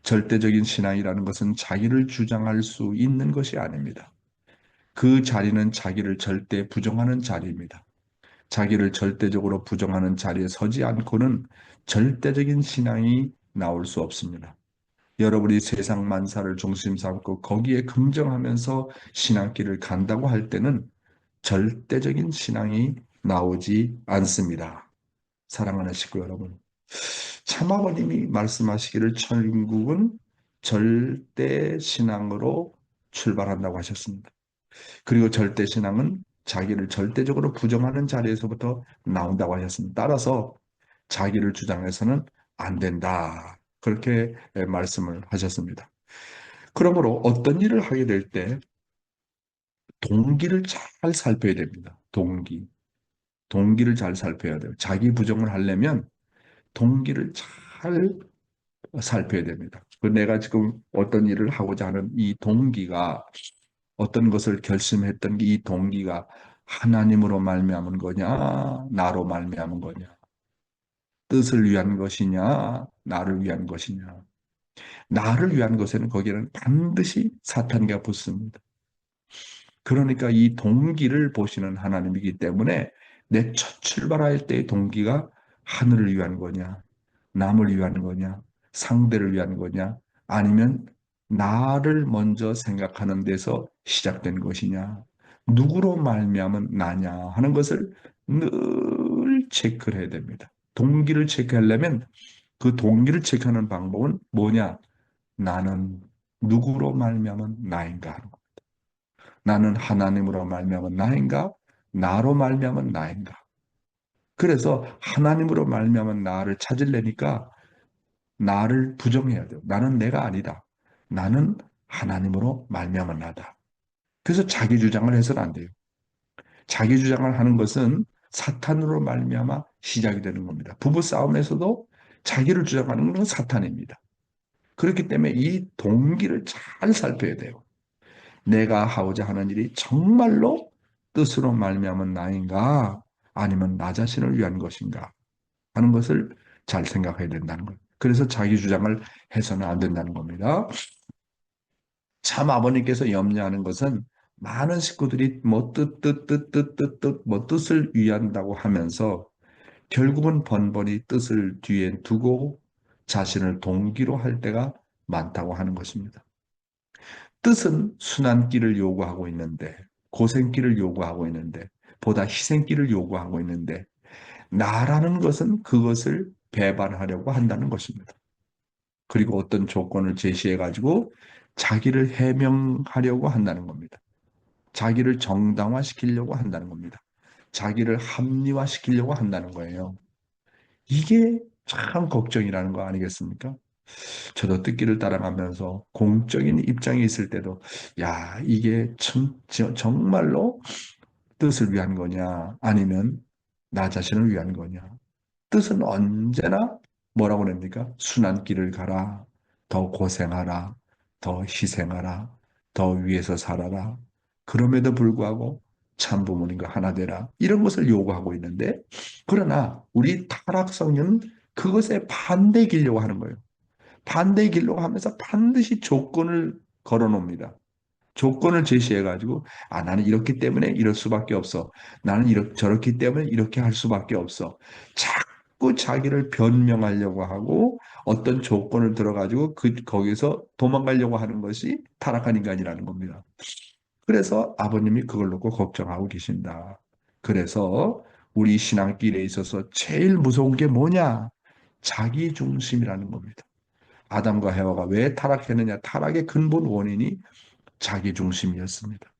절대적인 신앙이라는 것은 자기를 주장할 수 있는 것이 아닙니다. 그 자리는 자기를 절대 부정하는 자리입니다. 자기를 절대적으로 부정하는 자리에 서지 않고는 절대적인 신앙이 나올 수 없습니다. 여러분이 세상 만사를 중심 삼고 거기에 긍정하면서 신앙길을 간다고 할 때는 절대적인 신앙이 나오지 않습니다. 사랑하는 식구 여러분, 참아버님이 말씀하시기를 천국은 절대 신앙으로 출발한다고 하셨습니다. 그리고 절대 신앙은 자기를 절대적으로 부정하는 자리에서부터 나온다고 하셨습니다. 따라서 자기를 주장해서는 안 된다. 그렇게 말씀을 하셨습니다. 그러므로 어떤 일을 하게 될 때 동기를 잘 살펴야 됩니다. 동기를 잘 살펴야 돼요. 자기 부정을 하려면 동기를 잘 살펴야 됩니다. 내가 지금 어떤 일을 하고자 하는 이 동기가 어떤 것을 결심했던 이 동기가 하나님으로 말미암은 거냐, 나로 말미암은 거냐, 뜻을 위한 것이냐, 나를 위한 것이냐. 나를 위한 것에는 거기에는 반드시 사탄과 붙습니다. 그러니까 이 동기를 보시는 하나님이기 때문에 내 첫 출발할 때의 동기가 하늘을 위한 거냐, 남을 위한 거냐, 상대를 위한 거냐, 아니면 나를 먼저 생각하는 데서 시작된 것이냐, 누구로 말미암은 나냐 하는 것을 늘 체크를 해야 됩니다. 동기를 체크하려면 그 동기를 체크하는 방법은 뭐냐? 나는 누구로 말미암은 나인가? 나는 하나님으로 말미암은 나인가? 나로 말미암은 나인가? 그래서 하나님으로 말미암은 나를 찾으려니까 나를 부정해야 돼요. 나는 내가 아니다. 나는 하나님으로 말미암은 나다. 그래서 자기 주장을 해서는 안 돼요. 자기 주장을 하는 것은 사탄으로 말미암아 시작이 되는 겁니다. 부부 싸움에서도 자기를 주장하는 것은 사탄입니다. 그렇기 때문에 이 동기를 잘 살펴야 돼요. 내가 하고자 하는 일이 정말로 뜻으로 말미암은 나인가 아니면 나 자신을 위한 것인가 하는 것을 잘 생각해야 된다는 거예요. 그래서 자기 주장을 해서는 안 된다는 겁니다. 참 아버님께서 염려하는 것은 많은 식구들이 뭐 뭐 뜻을 위한다고 하면서 결국은 번번이 뜻을 뒤에 두고 자신을 동기로 할 때가 많다고 하는 것입니다. 뜻은 순환길을 요구하고 있는데, 고생길을 요구하고 있는데, 보다 희생길을 요구하고 있는데, 나라는 것은 그것을 배반하려고 한다는 것입니다. 그리고 어떤 조건을 제시해가지고 자기를 해명하려고 한다는 겁니다. 자기를 정당화시키려고 한다는 겁니다. 자기를 합리화시키려고 한다는 거예요. 이게 참 걱정이라는 거 아니겠습니까? 저도 뜻길을 따라가면서 공적인 입장에 있을 때도 야, 이게 정말로 뜻을 위한 거냐 아니면 나 자신을 위한 거냐. 뜻은 언제나 뭐라고 그럽니까? 순한 길을 가라. 더 고생하라. 더 희생하라. 더 위에서 살아라. 그럼에도 불구하고 참 부모님과 하나 되라. 이런 것을 요구하고 있는데 그러나 우리 타락성은 그것에 반대 길려고 하는 거예요. 반대 길로 하면서 반드시 조건을 걸어 놓습니다. 조건을 제시해가지고, 나는 이렇기 때문에 이럴 수밖에 없어. 나는 저렇기 때문에 이렇게 할 수밖에 없어. 자꾸 자기를 변명하려고 하고, 어떤 조건을 들어가지고, 거기서 도망가려고 하는 것이 타락한 인간이라는 겁니다. 그래서 아버님이 그걸 놓고 걱정하고 계신다. 그래서 우리 신앙길에 있어서 제일 무서운 게 뭐냐? 자기 중심이라는 겁니다. 아담과 해와가 왜 타락했느냐? 타락의 근본 원인이 자기 중심이었습니다.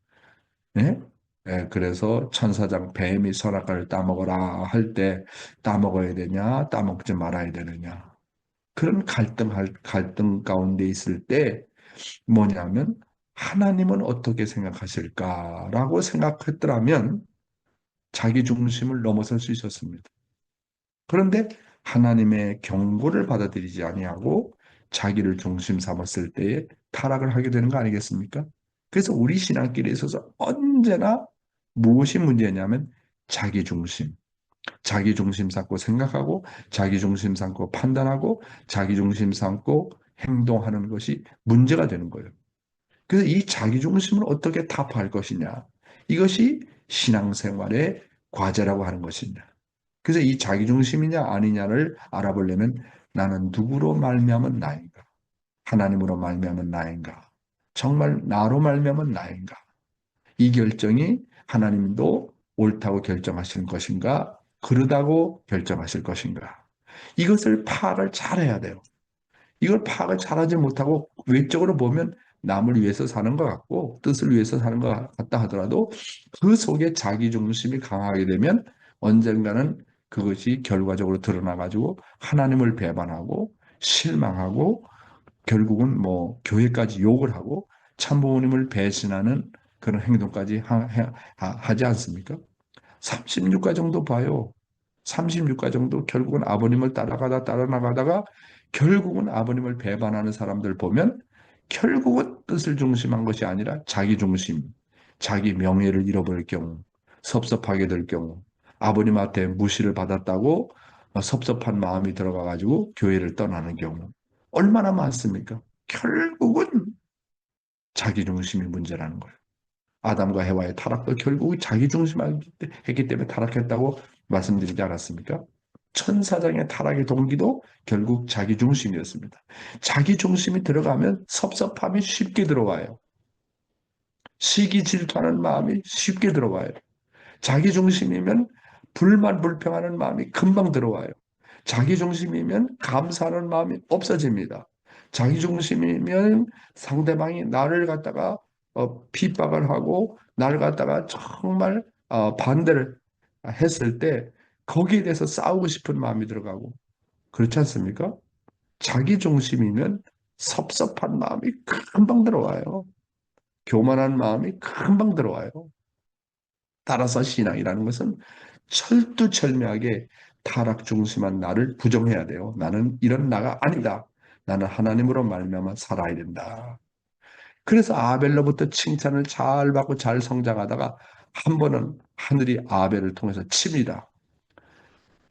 네? 네, 그래서 천사장 뱀이 선악과를 따먹어라 할 때 따먹어야 되냐, 따먹지 말아야 되느냐. 그런 갈등 가운데 있을 때 뭐냐면 하나님은 어떻게 생각하실까라고 생각했더라면 자기 중심을 넘어설 수 있었습니다. 그런데 하나님의 경고를 받아들이지 아니하고 자기를 중심 삼았을 때에 타락을 하게 되는 거 아니겠습니까? 그래서 우리 신앙길에 있어서 언제나 무엇이 문제냐면 자기 중심. 자기 중심 삼고 생각하고 자기 중심 삼고 판단하고 자기 중심 삼고 행동하는 것이 문제가 되는 거예요. 그래서 이 자기 중심을 어떻게 타파할 것이냐. 이것이 신앙생활의 과제라고 하는 것이냐. 그래서 이 자기 중심이냐 아니냐를 알아보려면 나는 누구로 말미암은 나인가? 하나님으로 말미암은 나인가? 정말 나로 말미암은 나인가? 이 결정이 하나님도 옳다고 결정하시는 것인가? 그러다고 결정하실 것인가? 이것을 파악을 잘해야 돼요. 이걸 파악을 잘하지 못하고 외적으로 보면 남을 위해서 사는 것 같고 뜻을 위해서 사는 것 같다 하더라도 그 속에 자기 중심이 강하게 되면 언젠가는 그것이 결과적으로 드러나가지고 하나님을 배반하고 실망하고 결국은 뭐 교회까지 욕을 하고 참부모님을 배신하는 그런 행동까지 하지 않습니까? 36가 정도 봐요. 36가 정도 결국은 아버님을 따라나가다가 결국은 아버님을 배반하는 사람들 보면 결국은 뜻을 중심한 것이 아니라 자기 중심, 자기 명예를 잃어버릴 경우, 섭섭하게 될 경우, 아버님한테 무시를 받았다고 섭섭한 마음이 들어가가지고 교회를 떠나는 경우 얼마나 많습니까? 결국은 자기 중심이 문제라는 거예요. 아담과 해와의 타락도 결국 자기 중심했기 때문에 타락했다고 말씀드리지 않았습니까? 천사장의 타락의 동기도 결국 자기 중심이었습니다. 자기 중심이 들어가면 섭섭함이 쉽게 들어와요. 시기 질투하는 마음이 쉽게 들어와요. 자기 중심이면 불만 불평하는 마음이 금방 들어와요. 자기 중심이면 감사하는 마음이 없어집니다. 자기 중심이면 상대방이 나를 갖다가 핍박을 하고 나를 갖다가 정말 반대를 했을 때 거기에 대해서 싸우고 싶은 마음이 들어가고 그렇지 않습니까? 자기 중심이면 섭섭한 마음이 금방 들어와요. 교만한 마음이 금방 들어와요. 따라서 신앙이라는 것은 철두철미하게 타락 중심한 나를 부정해야 돼요. 나는 이런 나가 아니다. 나는 하나님으로 말미암아 살아야 된다. 그래서 아벨로부터 칭찬을 잘 받고 잘 성장하다가 한 번은 하늘이 아벨을 통해서 칩니다.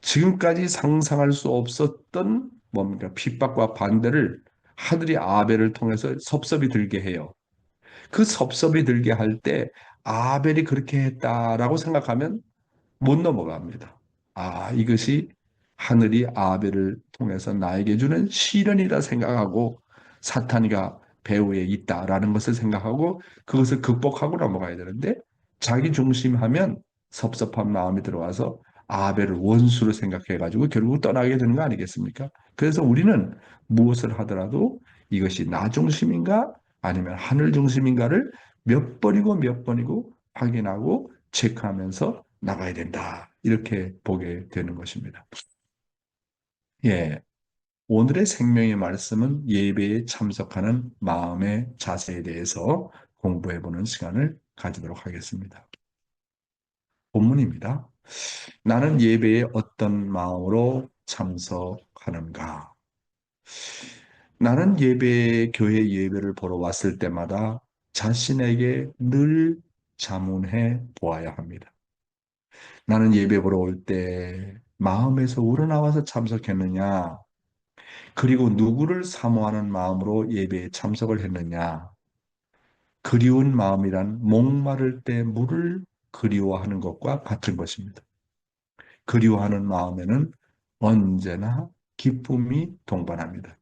지금까지 상상할 수 없었던 뭡니까? 핍박과 반대를 하늘이 아벨을 통해서 섭섭이 들게 해요. 그 섭섭이 들게 할 때 아벨이 그렇게 했다라고 생각하면 못 넘어갑니다. 아, 이것이 하늘이 아벨을 통해서 나에게 주는 시련이라 생각하고 사탄이가 배후에 있다라는 것을 생각하고 그것을 극복하고 넘어가야 되는데 자기 중심하면 섭섭한 마음이 들어와서 아벨을 원수로 생각해가지고 결국 떠나게 되는 거 아니겠습니까? 그래서 우리는 무엇을 하더라도 이것이 나 중심인가 아니면 하늘 중심인가를 몇 번이고 몇 번이고 확인하고 체크하면서 나가야 된다. 이렇게 보게 되는 것입니다. 예. 오늘의 생명의 말씀은 예배에 참석하는 마음의 자세에 대해서 공부해 보는 시간을 가지도록 하겠습니다. 본문입니다. 나는 예배에 어떤 마음으로 참석하는가? 나는 교회 예배를 보러 왔을 때마다 자신에게 늘 자문해 보아야 합니다. 나는 예배 보러 올 때 마음에서 우러나와서 참석했느냐? 그리고 누구를 사모하는 마음으로 예배에 참석을 했느냐? 그리운 마음이란 목마를 때 물을 그리워하는 것과 같은 것입니다. 그리워하는 마음에는 언제나 기쁨이 동반합니다.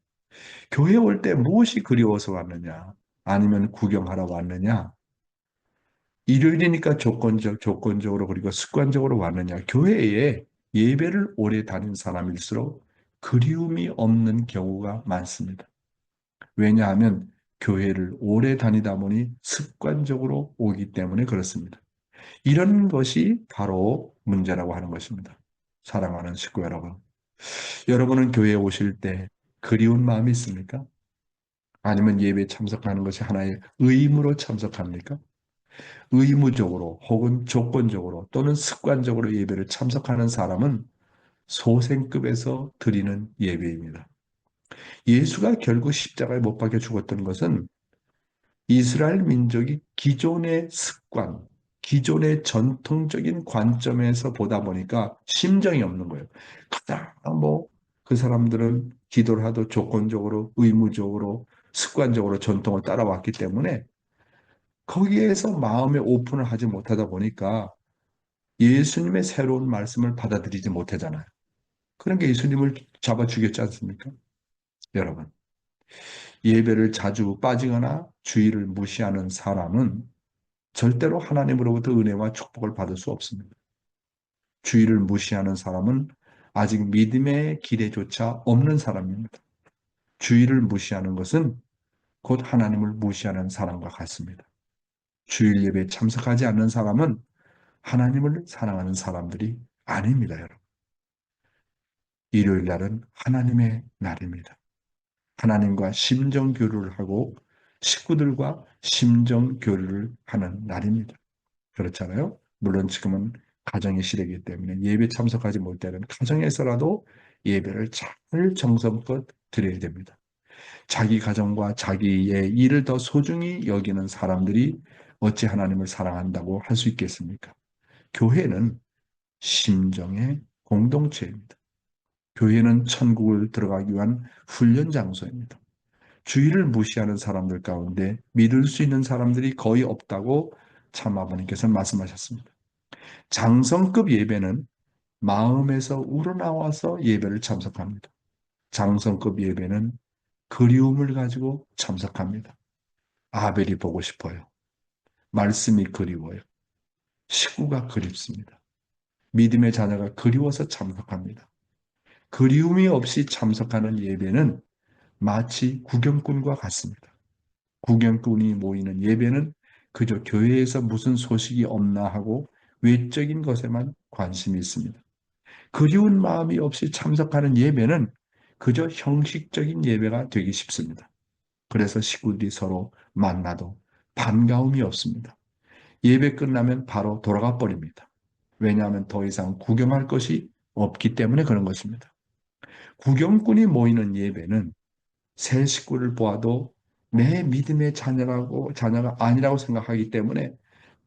교회 올 때 무엇이 그리워서 왔느냐? 아니면 구경하러 왔느냐? 일요일이니까 조건적으로 그리고 습관적으로 왔느냐. 교회에 예배를 오래 다닌 사람일수록 그리움이 없는 경우가 많습니다. 왜냐하면 교회를 오래 다니다 보니 습관적으로 오기 때문에 그렇습니다. 이런 것이 바로 문제라고 하는 것입니다. 사랑하는 식구 여러분. 여러분은 교회에 오실 때 그리운 마음이 있습니까? 아니면 예배에 참석하는 것이 하나의 의무로 참석합니까? 의무적으로 혹은 조건적으로 또는 습관적으로 예배를 참석하는 사람은 소생급에서 드리는 예배입니다. 예수가 결국 십자가에 못 박혀 죽었던 것은 이스라엘 민족이 기존의 습관, 기존의 전통적인 관점에서 보다 보니까 심정이 없는 거예요. 그냥 그 사람들은 기도를 하도 조건적으로, 의무적으로, 습관적으로 전통을 따라왔기 때문에 거기에서 마음의 오픈을 하지 못하다 보니까 예수님의 새로운 말씀을 받아들이지 못하잖아요. 그러니까 예수님을 잡아 죽였지 않습니까? 여러분, 예배를 자주 빠지거나 주의를 무시하는 사람은 절대로 하나님으로부터 은혜와 축복을 받을 수 없습니다. 주의를 무시하는 사람은 아직 믿음의 길에조차 없는 사람입니다. 주의를 무시하는 것은 곧 하나님을 무시하는 사람과 같습니다. 주일 예배에 참석하지 않는 사람은 하나님을 사랑하는 사람들이 아닙니다, 여러분. 일요일 날은 하나님의 날입니다. 하나님과 심정 교류를 하고 식구들과 심정 교류를 하는 날입니다. 그렇잖아요. 물론 지금은 가정의 시대이기 때문에 예배 참석하지 못하는 가정에서라도 예배를 잘 정성껏 드려야 됩니다. 자기 가정과 자기의 일을 더 소중히 여기는 사람들이 어찌 하나님을 사랑한다고 할 수 있겠습니까? 교회는 심정의 공동체입니다. 교회는 천국을 들어가기 위한 훈련 장소입니다. 주의를 무시하는 사람들 가운데 믿을 수 있는 사람들이 거의 없다고 참 아버님께서는 말씀하셨습니다. 장성급 예배는 마음에서 우러나와서 예배를 참석합니다. 장성급 예배는 그리움을 가지고 참석합니다. 아벨이 보고 싶어요. 말씀이 그리워요. 식구가 그립습니다. 믿음의 자녀가 그리워서 참석합니다. 그리움이 없이 참석하는 예배는 마치 구경꾼과 같습니다. 구경꾼이 모이는 예배는 그저 교회에서 무슨 소식이 없나 하고 외적인 것에만 관심이 있습니다. 그리운 마음이 없이 참석하는 예배는 그저 형식적인 예배가 되기 쉽습니다. 그래서 식구들이 서로 만나도 반가움이 없습니다. 예배 끝나면 바로 돌아가 버립니다. 왜냐하면 더 이상 구경할 것이 없기 때문에 그런 것입니다. 구경꾼이 모이는 예배는 새 식구를 보아도 내 믿음의 자녀가 아니라고 생각하기 때문에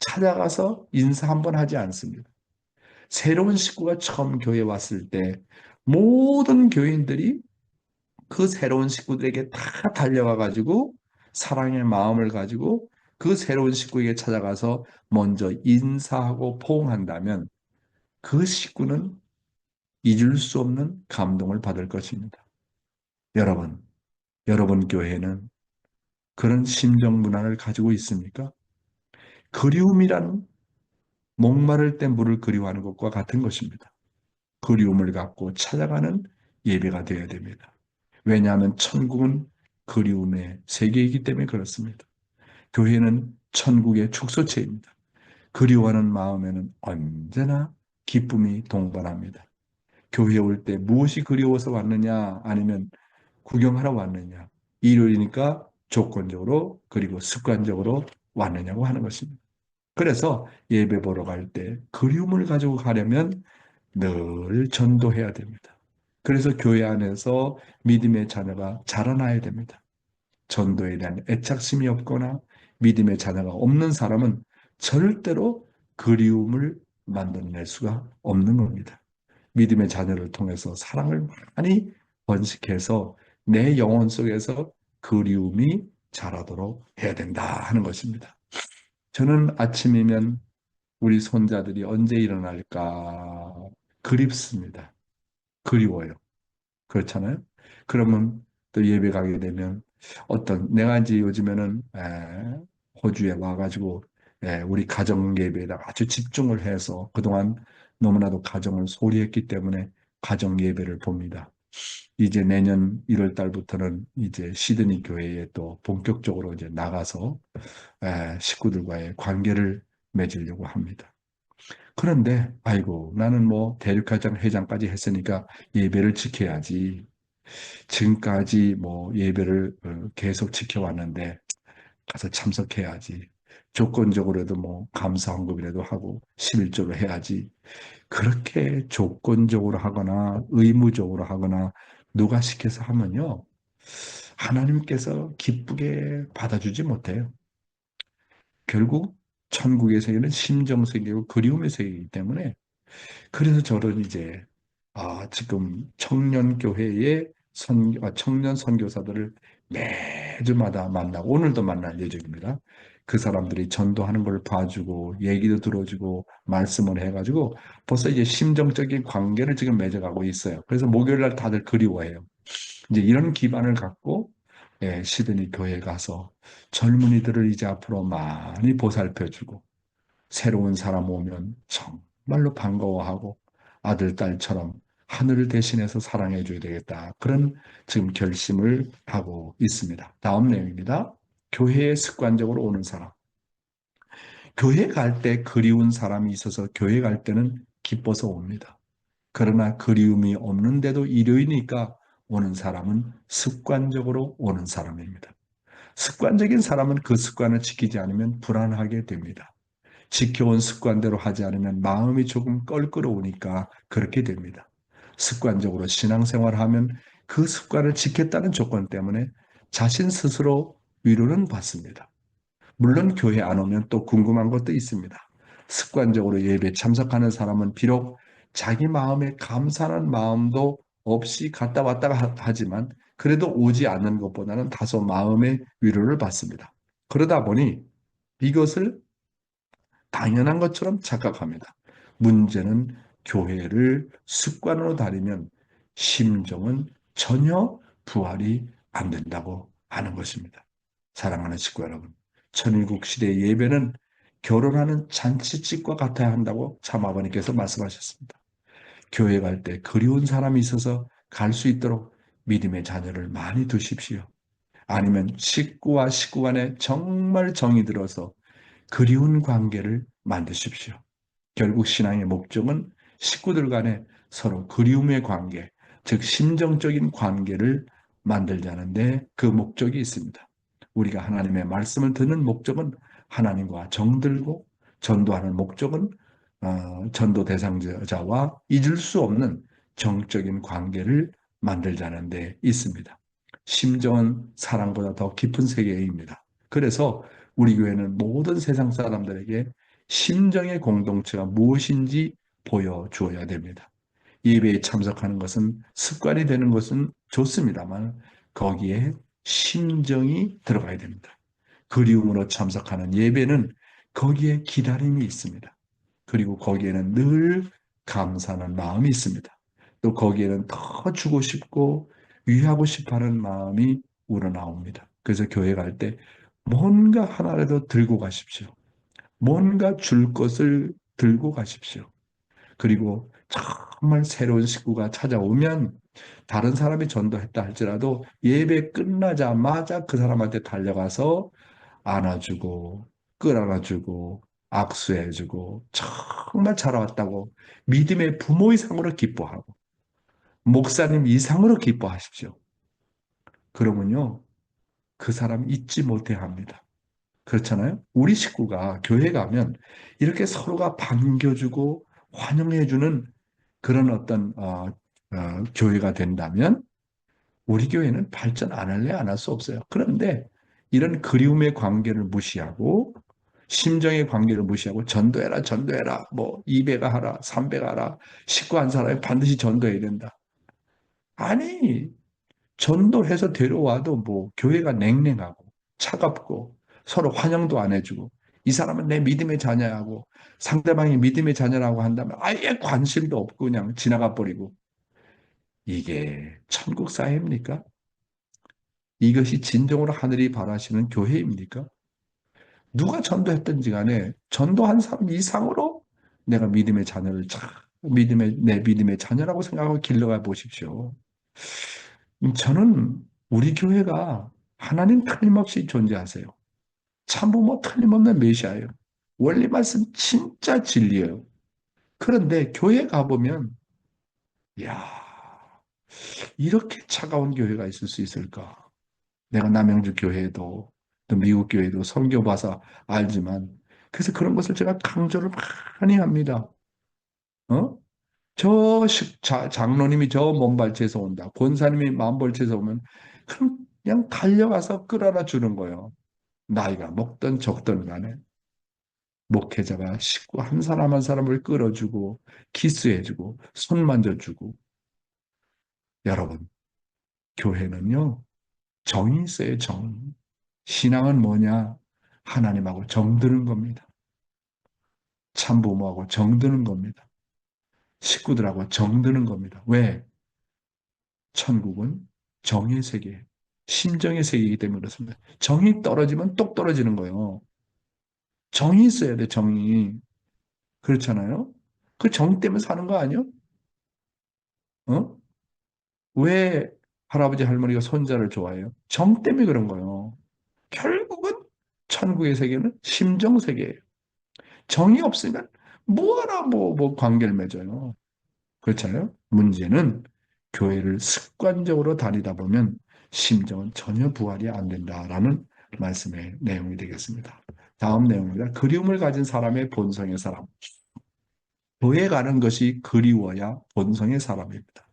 찾아가서 인사 한번 하지 않습니다. 새로운 식구가 처음 교회에 왔을 때 모든 교인들이 그 새로운 식구들에게 다 달려가 가지고 사랑의 마음을 가지고 그 새로운 식구에게 찾아가서 먼저 인사하고 포옹한다면 그 식구는 잊을 수 없는 감동을 받을 것입니다. 여러분 교회는 그런 심정 문화를 가지고 있습니까? 그리움이란 목마를 때 물을 그리워하는 것과 같은 것입니다. 그리움을 갖고 찾아가는 예배가 되어야 됩니다. 왜냐하면 천국은 그리움의 세계이기 때문에 그렇습니다. 교회는 천국의 축소체입니다. 그리워하는 마음에는 언제나 기쁨이 동반합니다. 교회에 올 때 무엇이 그리워서 왔느냐 아니면 구경하러 왔느냐 일요일이니까 조건적으로 그리고 습관적으로 왔느냐고 하는 것입니다. 그래서 예배 보러 갈 때 그리움을 가지고 가려면 늘 전도해야 됩니다. 그래서 교회 안에서 믿음의 자녀가 자라나야 됩니다. 전도에 대한 애착심이 없거나 믿음의 자녀가 없는 사람은 절대로 그리움을 만들어낼 수가 없는 겁니다. 믿음의 자녀를 통해서 사랑을 많이 번식해서 내 영혼 속에서 그리움이 자라도록 해야 된다 하는 것입니다. 저는 아침이면 우리 손자들이 언제 일어날까 그립습니다. 그리워요. 그렇잖아요. 그러면 또 예배 가게 되면 내가 이제 요즘에는 호주에 와가지고 우리 가정 예배에다가 아주 집중을 해서 그동안 너무나도 가정을 소홀히 했기 때문에 가정 예배를 봅니다. 이제 내년 1월 달부터는 이제 시드니 교회에 또 본격적으로 이제 나가서 식구들과의 관계를 맺으려고 합니다. 그런데 아이고 나는 뭐 대륙가정 회장까지 했으니까 예배를 지켜야지. 지금까지 뭐 예배를 계속 지켜왔는데 가서 참석해야지. 조건적으로도 뭐 감사 헌금이라도 하고 11조로 해야지. 그렇게 조건적으로 하거나 의무적으로 하거나 누가 시켜서 하면요. 하나님께서 기쁘게 받아주지 못해요. 결국 천국에서는 심정세계고 그리움의 세계이기 때문에 그래서 저는 이제 지금 청년교회의 청년 선교사들을 매주마다 만나고 오늘도 만날 예정입니다. 그 사람들이 전도하는 걸 봐주고 얘기도 들어주고 말씀을 해가지고 벌써 이제 심정적인 관계를 지금 맺어가고 있어요. 그래서 목요일 날 다들 그리워해요. 이제 이런 기반을 갖고 시드니 교회에 가서 젊은이들을 이제 앞으로 많이 보살펴주고 새로운 사람 오면 정말로 반가워하고 아들, 딸처럼 하늘을 대신해서 사랑해줘야 되겠다. 그런 지금 결심을 하고 있습니다. 다음 내용입니다. 교회에 습관적으로 오는 사람. 교회 갈 때 그리운 사람이 있어서 교회 갈 때는 기뻐서 옵니다. 그러나 그리움이 없는데도 일요일이니까 오는 사람은 습관적으로 오는 사람입니다. 습관적인 사람은 그 습관을 지키지 않으면 불안하게 됩니다. 지켜온 습관대로 하지 않으면 마음이 조금 껄끄러우니까 그렇게 됩니다. 습관적으로 신앙생활을 하면 그 습관을 지켰다는 조건 때문에 자신 스스로 위로는 받습니다. 물론 교회 안 오면 또 궁금한 것도 있습니다. 습관적으로 예배 참석하는 사람은 비록 자기 마음에 감사하는 마음도 없이 갔다 왔다가 하지만 그래도 오지 않는 것보다는 다소 마음의 위로를 받습니다. 그러다 보니 이것을 당연한 것처럼 착각합니다. 문제는 교회를 습관으로 다니면 심정은 전혀 부활이 안 된다고 하는 것입니다. 사랑하는 식구 여러분, 천일국 시대의 예배는 결혼하는 잔치집과 같아야 한다고 참 아버님께서 말씀하셨습니다. 교회 갈 때 그리운 사람이 있어서 갈 수 있도록 믿음의 자녀를 많이 두십시오. 아니면 식구와 식구 간에 정말 정이 들어서 그리운 관계를 만드십시오. 결국 신앙의 목적은 식구들 간에 서로 그리움의 관계, 즉 심정적인 관계를 만들자는데 그 목적이 있습니다. 우리가 하나님의 말씀을 듣는 목적은 하나님과 정들고 전도하는 목적은 전도 대상자와 잊을 수 없는 정적인 관계를 만들자는 데 있습니다. 심정은 사랑보다 더 깊은 세계입니다. 그래서 우리 교회는 모든 세상 사람들에게 심정의 공동체가 무엇인지 보여주어야 됩니다. 예배에 참석하는 것은 습관이 되는 것은 좋습니다만 거기에 심정이 들어가야 됩니다. 그리움으로 참석하는 예배는 거기에 기다림이 있습니다. 그리고 거기에는 늘 감사하는 마음이 있습니다. 또 거기에는 더 주고 싶고 위하고 싶어하는 마음이 우러나옵니다. 그래서 교회 갈 때 뭔가 하나라도 들고 가십시오. 뭔가 줄 것을 들고 가십시오. 그리고 정말 새로운 식구가 찾아오면 다른 사람이 전도했다 할지라도 예배 끝나자마자 그 사람한테 달려가서 안아주고 끌어안아주고 악수해주고 정말 잘 왔다고 믿음의 부모 이상으로 기뻐하고 목사님 이상으로 기뻐하십시오. 그러면요 그 사람 잊지 못해 합니다. 그렇잖아요. 우리 식구가 교회 가면 이렇게 서로가 반겨주고 환영해주는 그런 어떤 교회가 된다면 우리 교회는 발전 안 할래 안 할 수 없어요. 그런데 이런 그리움의 관계를 무시하고 심정의 관계를 무시하고 전도해라 전도해라 뭐 2배가 하라 3배가 하라 식구 한 사람이 반드시 전도해야 된다. 아니 전도해서 데려와도 뭐 교회가 냉랭하고 차갑고 서로 환영도 안 해주고 이 사람은 내 믿음의 자녀하고 상대방이 믿음의 자녀라고 한다면 아예 관심도 없고 그냥 지나가 버리고 이게 천국 사회입니까? 이것이 진정으로 하늘이 바라시는 교회입니까? 누가 전도했든지 간에 전도한 사람 이상으로 내가 믿음의 자녀를 내 믿음의 자녀라고 생각하고 길러가 보십시오. 저는 우리 교회가 하나님 틀림없이 존재하세요. 참부모 틀림없는 메시아예요. 원리 말씀 진짜 진리예요. 그런데 교회 가보면 야 이렇게 차가운 교회가 있을 수 있을까? 내가 남양주 교회도 또 미국 교회도 선교봐서 알지만 그래서 그런 것을 제가 강조를 많이 합니다. 어? 장로님이 저 먼발치에서 온다. 권사님이 만벌치에서 오면 그럼 그냥 달려가서 끌어라 주는 거예요. 나이가 먹든 적든 간에 목회자가 식구 한 사람 한 사람을 끌어주고 키스해주고 손 만져주고 여러분 교회는요 정이 있어요 정. 신앙은 뭐냐? 하나님하고 정드는 겁니다. 참부모하고 정드는 겁니다. 식구들하고 정드는 겁니다. 왜? 천국은 정의 세계, 심정의 세계이기 때문에 그렇습니다. 정이 떨어지면 똑 떨어지는 거예요. 정이 있어야 돼, 정이. 그렇잖아요? 그 정 때문에 사는 거 아니요? 어? 왜 할아버지 할머니가 손자를 좋아해요? 정 때문에 그런 거예요. 결국은 천국의 세계는 심정 세계예요. 정이 없으면 뭐하라 뭐 관계를 맺어요. 그렇잖아요. 문제는 교회를 습관적으로 다니다 보면 심정은 전혀 부활이 안 된다라는 말씀의 내용이 되겠습니다. 다음 내용입니다. 그리움을 가진 사람의 본성의 사람. 교회 가는 것이 그리워야 본성의 사람입니다.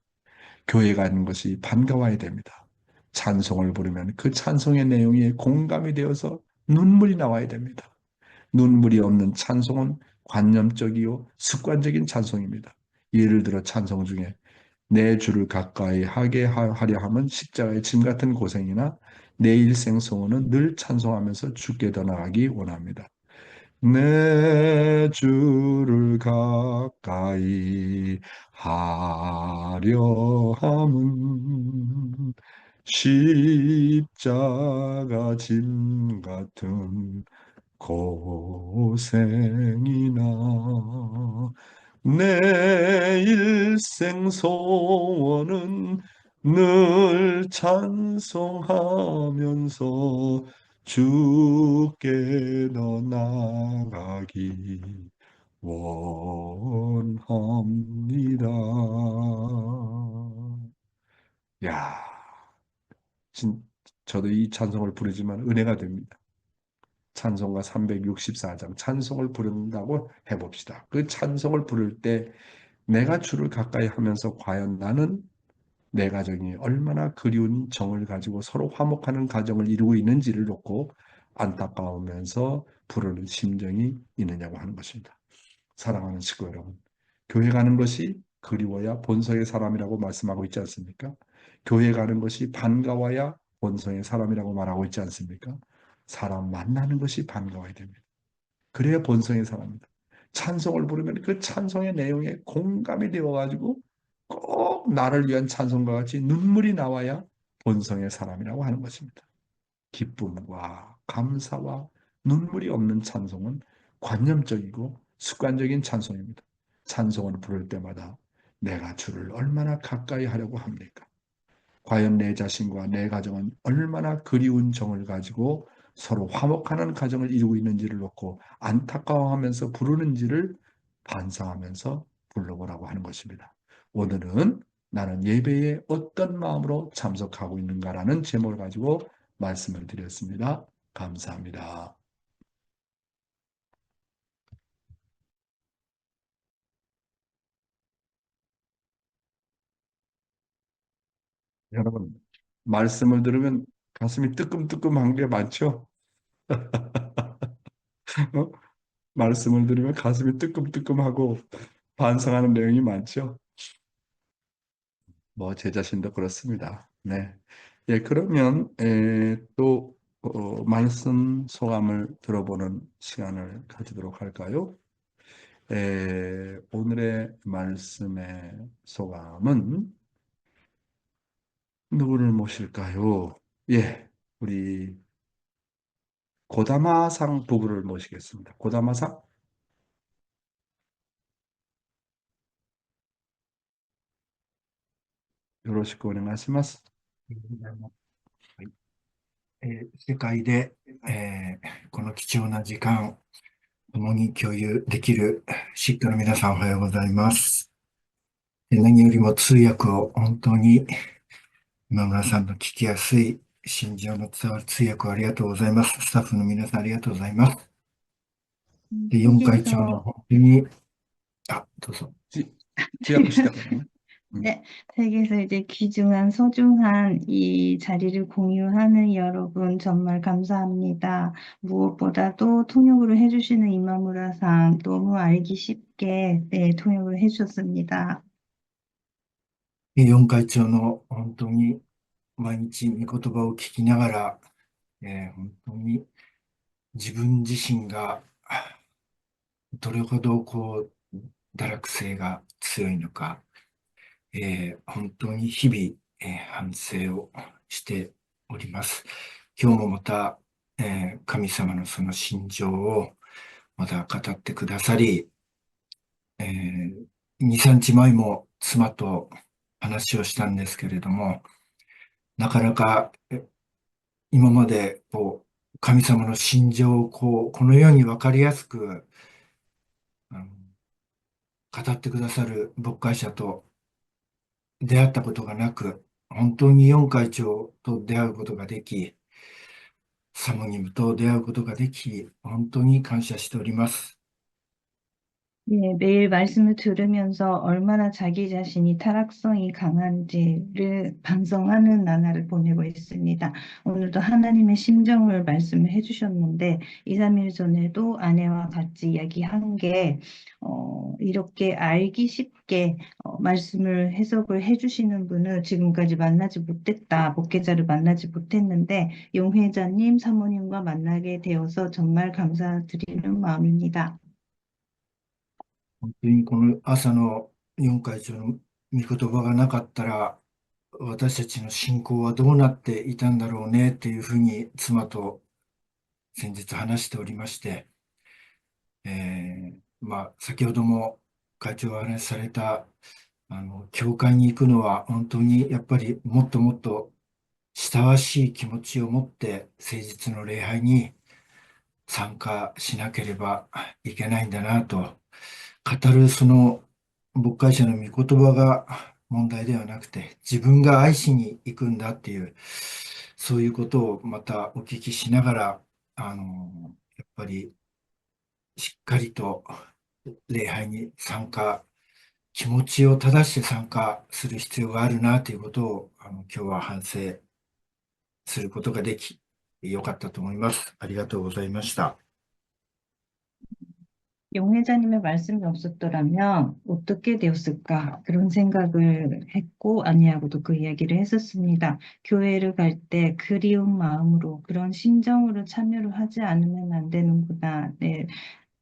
교회 가는 것이 반가워야 됩니다. 찬송을 부르면 그 찬송의 내용이 공감이 되어서 눈물이 나와야 됩니다. 눈물이 없는 찬송은 관념적이요 습관적인 찬송입니다. 예를 들어 찬송 중에 내 주를 가까이 하게 하려 함은 십자가의 짐 같은 고생이나 내 일생 소원은 늘 찬송하면서 주께 더 나가기 원합니다. 내 주를 가까이 하려 함은 십자가 짐 같은 고생이나 내 일생 소원은 늘 찬송하면서 주께 더 나가기 원합니다. 야, 진, 저도 이 찬송을 부르지만 은혜가 됩니다. 찬송가 364장 찬송을 부른다고 해봅시다. 그 찬송을 부를 때 내가 주를 가까이 하면서 과연 나는 내 가정이 얼마나 그리운 정을 가지고 서로 화목하는 가정을 이루고 있는지를 놓고 안타까우면서 부르는 심정이 있느냐고 하는 것입니다. 사랑하는 식구 여러분, 교회 가는 것이 그리워야 본성의 사람이라고 말씀하고 있지 않습니까? 교회 가는 것이 반가워야 본성의 사람이라고 말하고 있지 않습니까? 사람 만나는 것이 반가워야 됩니다. 그래야 본성의 사람입니다. 찬송을 부르면 그 찬송의 내용에 공감이 되어가지고 꼭 나를 위한 찬송과 같이 눈물이 나와야 본성의 사람이라고 하는 것입니다. 기쁨과 감사와 눈물이 없는 찬송은 관념적이고 습관적인 찬송입니다. 찬송을 부를 때마다 내가 주를 얼마나 가까이 하려고 합니까? 과연 내 자신과 내 가정은 얼마나 그리운 정을 가지고 서로 화목하는 가정을 이루고 있는지를 놓고 안타까워하면서 부르는지를 반성하면서 불러보라고 하는 것입니다. 오늘은 나는 예배에 어떤 마음으로 참석하고 있는가라는 제목을 가지고 말씀을 드렸습니다. 감사합니다. 여러분, 말씀을 들으면 가슴이 뜨끔뜨끔한 게 많죠? 어? 말씀을 들으면 가슴이 뜨끔뜨끔하고 반성하는 내용이 많죠? 뭐, 제 자신도 그렇습니다. 네. 예, 그러면, 또, 말씀 소감을 들어보는 시간을 가지도록 할까요? 오늘의 말씀의 소감은 누구를 모실까요? 예, 우리 고다마상 부부를 모시겠습니다. 고다마상? 요로시ku 오네가시마스. はい。世界で、この貴重な時間、共に共有できるシックの皆さんおはようございます。何よりも通訳を本当に今村さんの聞きやすい心情の伝わる通訳をありがとうございます。スタッフの皆さんありがとうございます。で、4会長の本当に、どうぞ。 지약시작하네. 네, 세계에서 이제 귀중한, 소중한 이 자리를 공유하는 여러분 정말 감사합니다. 무엇보다도 통역으로 해주시는 이마무라상 너무 알기 쉽게 네, 통역을 해주셨습니다. 4会長の本当に毎日御言葉を聞きながら、本当に自分自身がどれほど堕落性が強いのか、本当に日々、反省をしております。今日もまた、神様のその心情をまた語ってくださり、2、3日前も妻と話をしたんですけれども、なかなか今まで神様の心情をこのように分かりやすく語ってくださる牧会者と出会ったことがなく、本当に4会長と出会うことができ、サモニムと出会うことができ、本当に感謝しております。 네, 매일 말씀을 들으면서 얼마나 자기 자신이 타락성이 강한지를 반성하는 나날을 보내고 있습니다. 오늘도 하나님의 심정을 말씀을 해주셨는데, 2, 3일 전에도 아내와 같이 이야기한 게, 이렇게 알기 쉽게 말씀을 해석을 해주시는 분을 지금까지 만나지 못했다, 목회자를 만나지 못했는데, 용회자님, 사모님과 만나게 되어서 정말 감사드리는 마음입니다. 本当にこの朝の4会長の御言葉がなかったら、私たちの信仰はどうなっていたんだろうねっていうふうに妻と先日話しておりまして、先ほども会長がお話しされた教会に行くのは本当にやっぱりもっともっと親わしい気持ちを持って誠実の礼拝に参加しなければいけないんだなと語る、その牧会者の御言葉が問題ではなくて、自分が愛しに行くんだっていう、そういうことをまたお聞きしながら、やっぱりしっかりと礼拝に参加、気持ちを正して参加する必要があるなということを今日は反省することができ、よかったと思います。ありがとうございました。 용회자님의 말씀이 없었더라면 어떻게 되었을까 그런 생각을 했고 아니하고도 그 이야기를 했었습니다. 교회를 갈 때 그리운 마음으로 그런 심정으로 참여를 하지 않으면 안 되는구나. 네.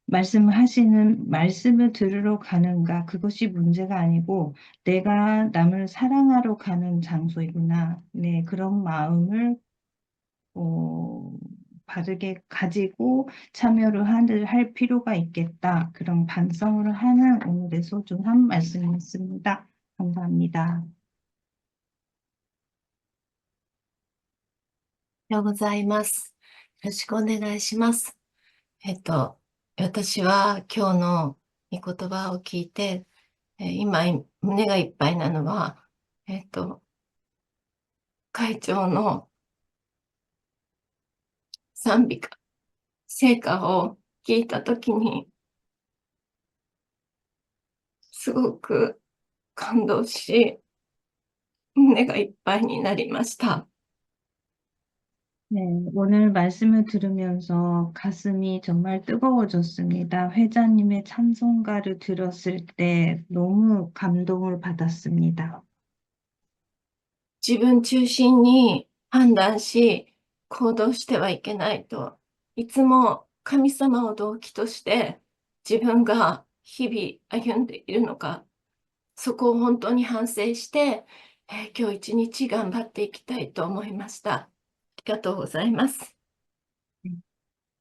말씀을 들으러 가는가 그것이 문제가 아니고 내가 남을 사랑하러 가는 장소이구나. 네, 그런 마음을 바르게 가지고 참여를 할 필요가 있겠다. 그런 반성을 하는 오늘의 소중한 말씀이었습니다. 감사합니다. おはようございます。よろしくお願いします。私は今日の御言葉を聞いて、今胸がいっぱいなのは、会長の賛美歌、聖歌を聞いたときに、すごく感動し、胸がいっぱいになりました。 네, 오늘 말씀을 들으면서 가슴이 정말 뜨거워졌습니다. 회장님의 찬송가를 들었을 때 너무 감동을 받았습니다. 自分中心に判断し、行動してはいけないと、いつも神様を動機として自分が日々歩んでいるのか、そこを本当に反省して、今日一日頑張っていきたいと思いました。 ありがとうございます。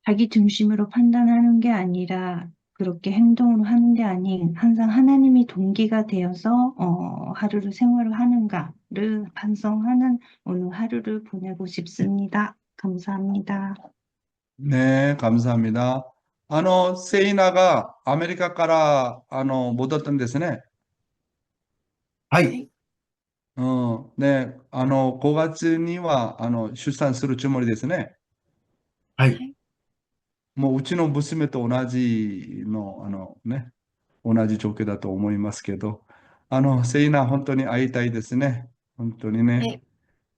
자기 중심으로 판단하는 게 아니라 그렇게 행동으로 하는 게 아닌 항상 하나님이 동기가 되어서 하루를 생활을 하는가를 반성하는 오늘 하루를 보내고 싶습니다. 감사합니다. 네, 감사합니다. 세이나가 아메리카から戻ったんですね。はい。ね、5月には、出産するつもりですね。はい。もううちの娘と同じ同じ状況だと思いますけど、セイナ、本当に会いたいですね。本当にね。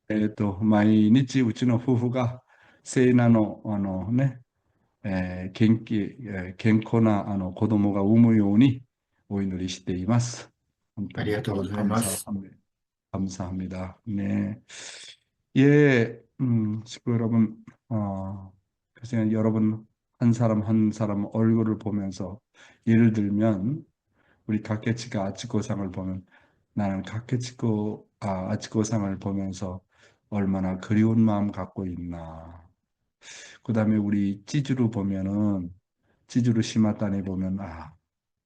はい。毎日うちの夫婦がセイナの、健康な子供が産むようにお祈りしています。本当にありがとうございます。 감사합니다. 네. 예, 식구 여러분, 그래서 여러분 한 사람 한 사람 얼굴을 보면서 예를 들면 우리 가케치가 아치코상을 보면 나는 아치코상을 보면서 얼마나 그리운 마음 갖고 있나. 그 다음에 우리 찌주루 보면은 찌주루 시마단에 보면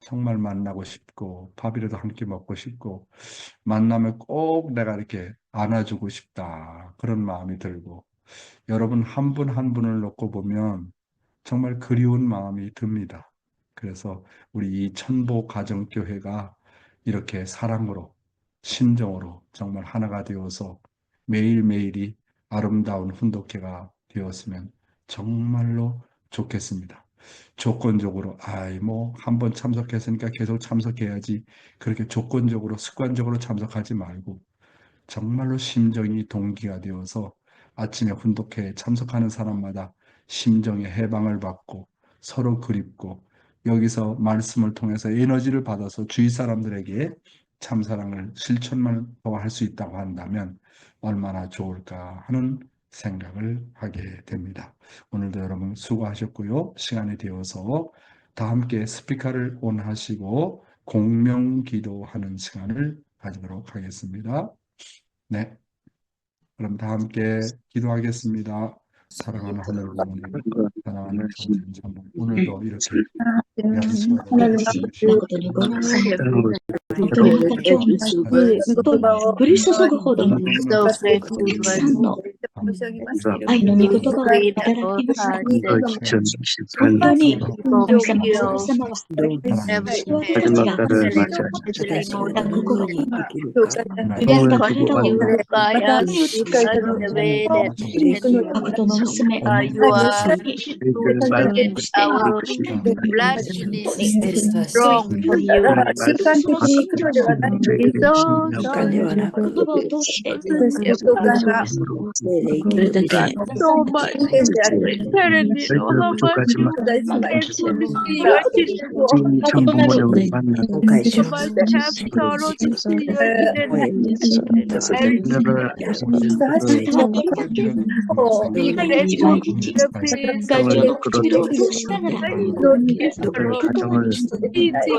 정말 만나고 싶고 밥이라도 함께 먹고 싶고 만나면 꼭 내가 이렇게 안아주고 싶다. 그런 마음이 들고 여러분 한 분 한 분을 놓고 보면 정말 그리운 마음이 듭니다. 그래서 우리 이 천보 가정교회가 이렇게 사랑으로 심정으로 정말 하나가 되어서 매일매일이 아름다운 훈독회가 되었으면 정말로 좋겠습니다. 조건적으로 뭐 한 번 참석했으니까 계속 참석해야지 그렇게 조건적으로 습관적으로 참석하지 말고 정말로 심정이 동기가 되어서 아침에 훈독회에 참석하는 사람마다 심정의 해방을 받고 서로 그립고 여기서 말씀을 통해서 에너지를 받아서 주위 사람들에게 참사랑을 실천만 더 할 수 있다고 한다면 얼마나 좋을까 하는 생각을 하게 됩니다. 오늘도 여러분 수고하셨고요. 시간이 되어서 다 함께 스피커를 온하시고 공명 기도하는 시간을 가지도록 하겠습니다. 네, 그럼 다 함께 기도하겠습니다. 사랑하는 하늘 부모님, 사랑하는 성신 참부, 오늘도 이렇게 귀한 시간을 주시고 そ much. Telling me how much you care for me. You are teaching me so much capital to see your be grateful to the peace of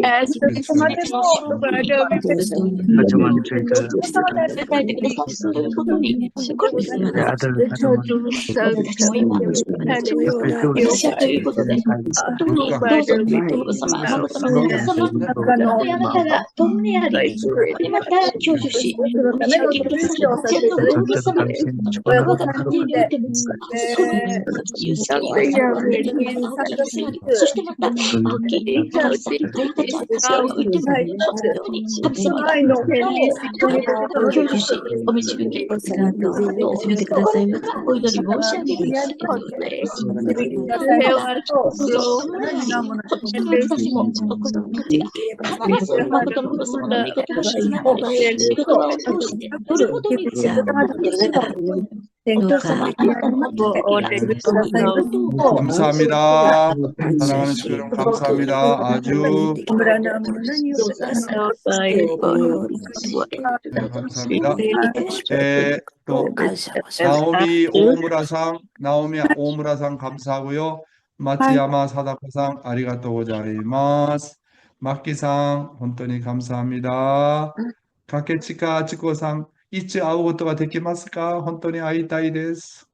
as we speak, Father, we 감사합니다. 사랑하는 식구 여러분 감사합니다. 아주 네, 감사합니다. 또 나오미 오무라상 감사하고요. 마츠야마 사다코상 아리가또 고자이마스. 마키상 혼돈이 감사합니다. 가케치카 치코상 이츠 아우고토가 되키마스까? 혼돈이 아이타이 데스.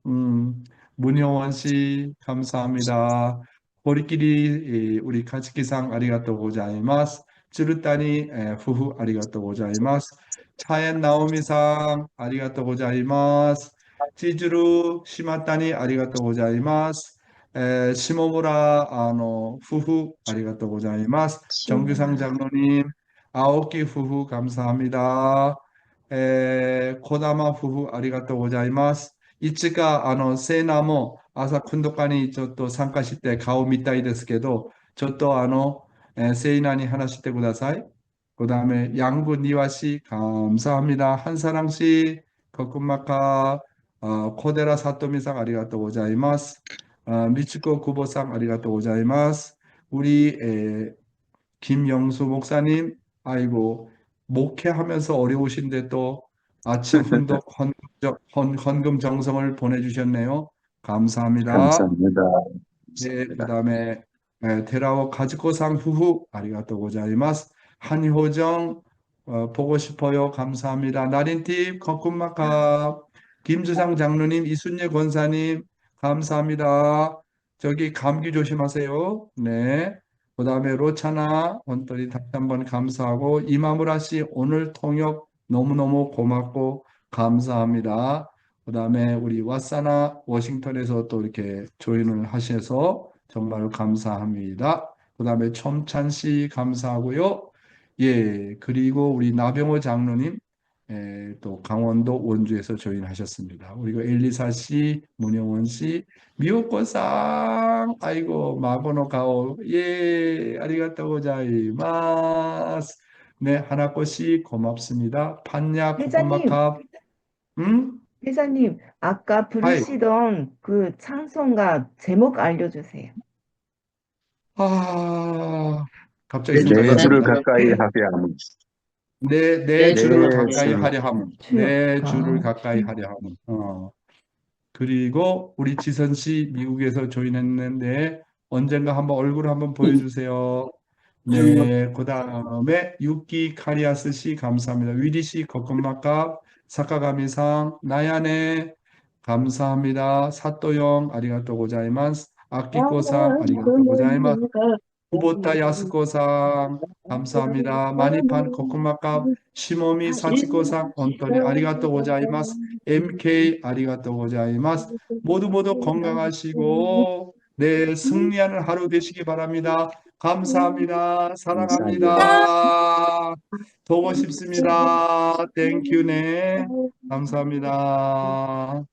문효원 씨 감사합니다. 우리끼리 우리 가치키상 아리가또 고자이마스. 쯔르따니 후후 아리가또 고자이마스. 차엔 나오미상 아리가또 고자이마스. 찌즈루 시마따니 아리가또 고자이마스. 시모무라夫婦 아리가또 고자이마스. 정규상 장로님, 아오키夫婦 감사합니다. 코다마夫婦 ありがとう 고자이마스. 이츠가 세나모 아사 군도까니 저또参加して 顔みたいですけど、ちょっと세이나니 하나씩 때 구다사이. 그다음에 양구 니와 씨 감사합니다. 한사랑 씨, 거꾸마카, 코데라 사토미상 아리가또 고자이마스. 미츠코 구보상 아리가또 고자이마스. 우리 김영수 목사님, 아이고 목회하면서 어려우신데 또 아침 훈독 헌금 정성을 보내주셨네요. 감사합니다. 감사합니다. 네, 그다음에 테라오 가즈코상 후후 아리가또 고자이마스. 한효정 보고 싶어요. 감사합니다. 나린팁 컵꿈마카. 김주상 장로님, 이순예 권사님 감사합니다. 저기 감기 조심하세요. 네. 그다음에 로차나 원떨이 다시 한번 감사하고, 이마무라 씨 오늘 통역 너무너무 고맙고 감사합니다. 그다음에 우리 왓사나 워싱턴에서 또 이렇게 조인을 하셔서 정말 감사합니다. 그다음에 첨찬 씨 감사하고요. 예, 그리고 우리 나병호 장로님, 또 강원도 원주에서 조인하셨습니다. 그리고 엘리사 씨, 문영원 씨, 미호코상, 아이고 마고노 가오, 예, 아리가또 고자이마스. 네, 하나코 씨 고맙습니다. 판야 회장님, 코코마카, 회장님, 아까 하이. 부르시던 그 찬송가 제목 알려주세요. 갑자기 내 생각이 안 주를 나네. 가까이 하게 함은. 내 주를 내 가까이 주를 하려 함은. 주요. 내 주를 가까이 하려 함은. 그리고 우리 지선 씨 미국에서 조인했는데 언젠가 한번 얼굴 한번 보여주세요. 네, 그다음에 유키 카리아스 씨 감사합니다. 위리 씨 거건마카 사카가미상 나야네 감사합니다. 사또용 아리가또 고자이마스. 아키코상 아리가또 고자이마스. 후보타 야스코상 감사합니다. 마니판 코코마카 시모미 사치코상 온토니 아리가또 고자이마스. MK 아리가또 고자이마스. 모두 건강하시고 네, 승리하는 하루 되시기 바랍니다. 감사합니다. 사랑합니다. 보고 싶습니다. 땡큐네. 감사합니다.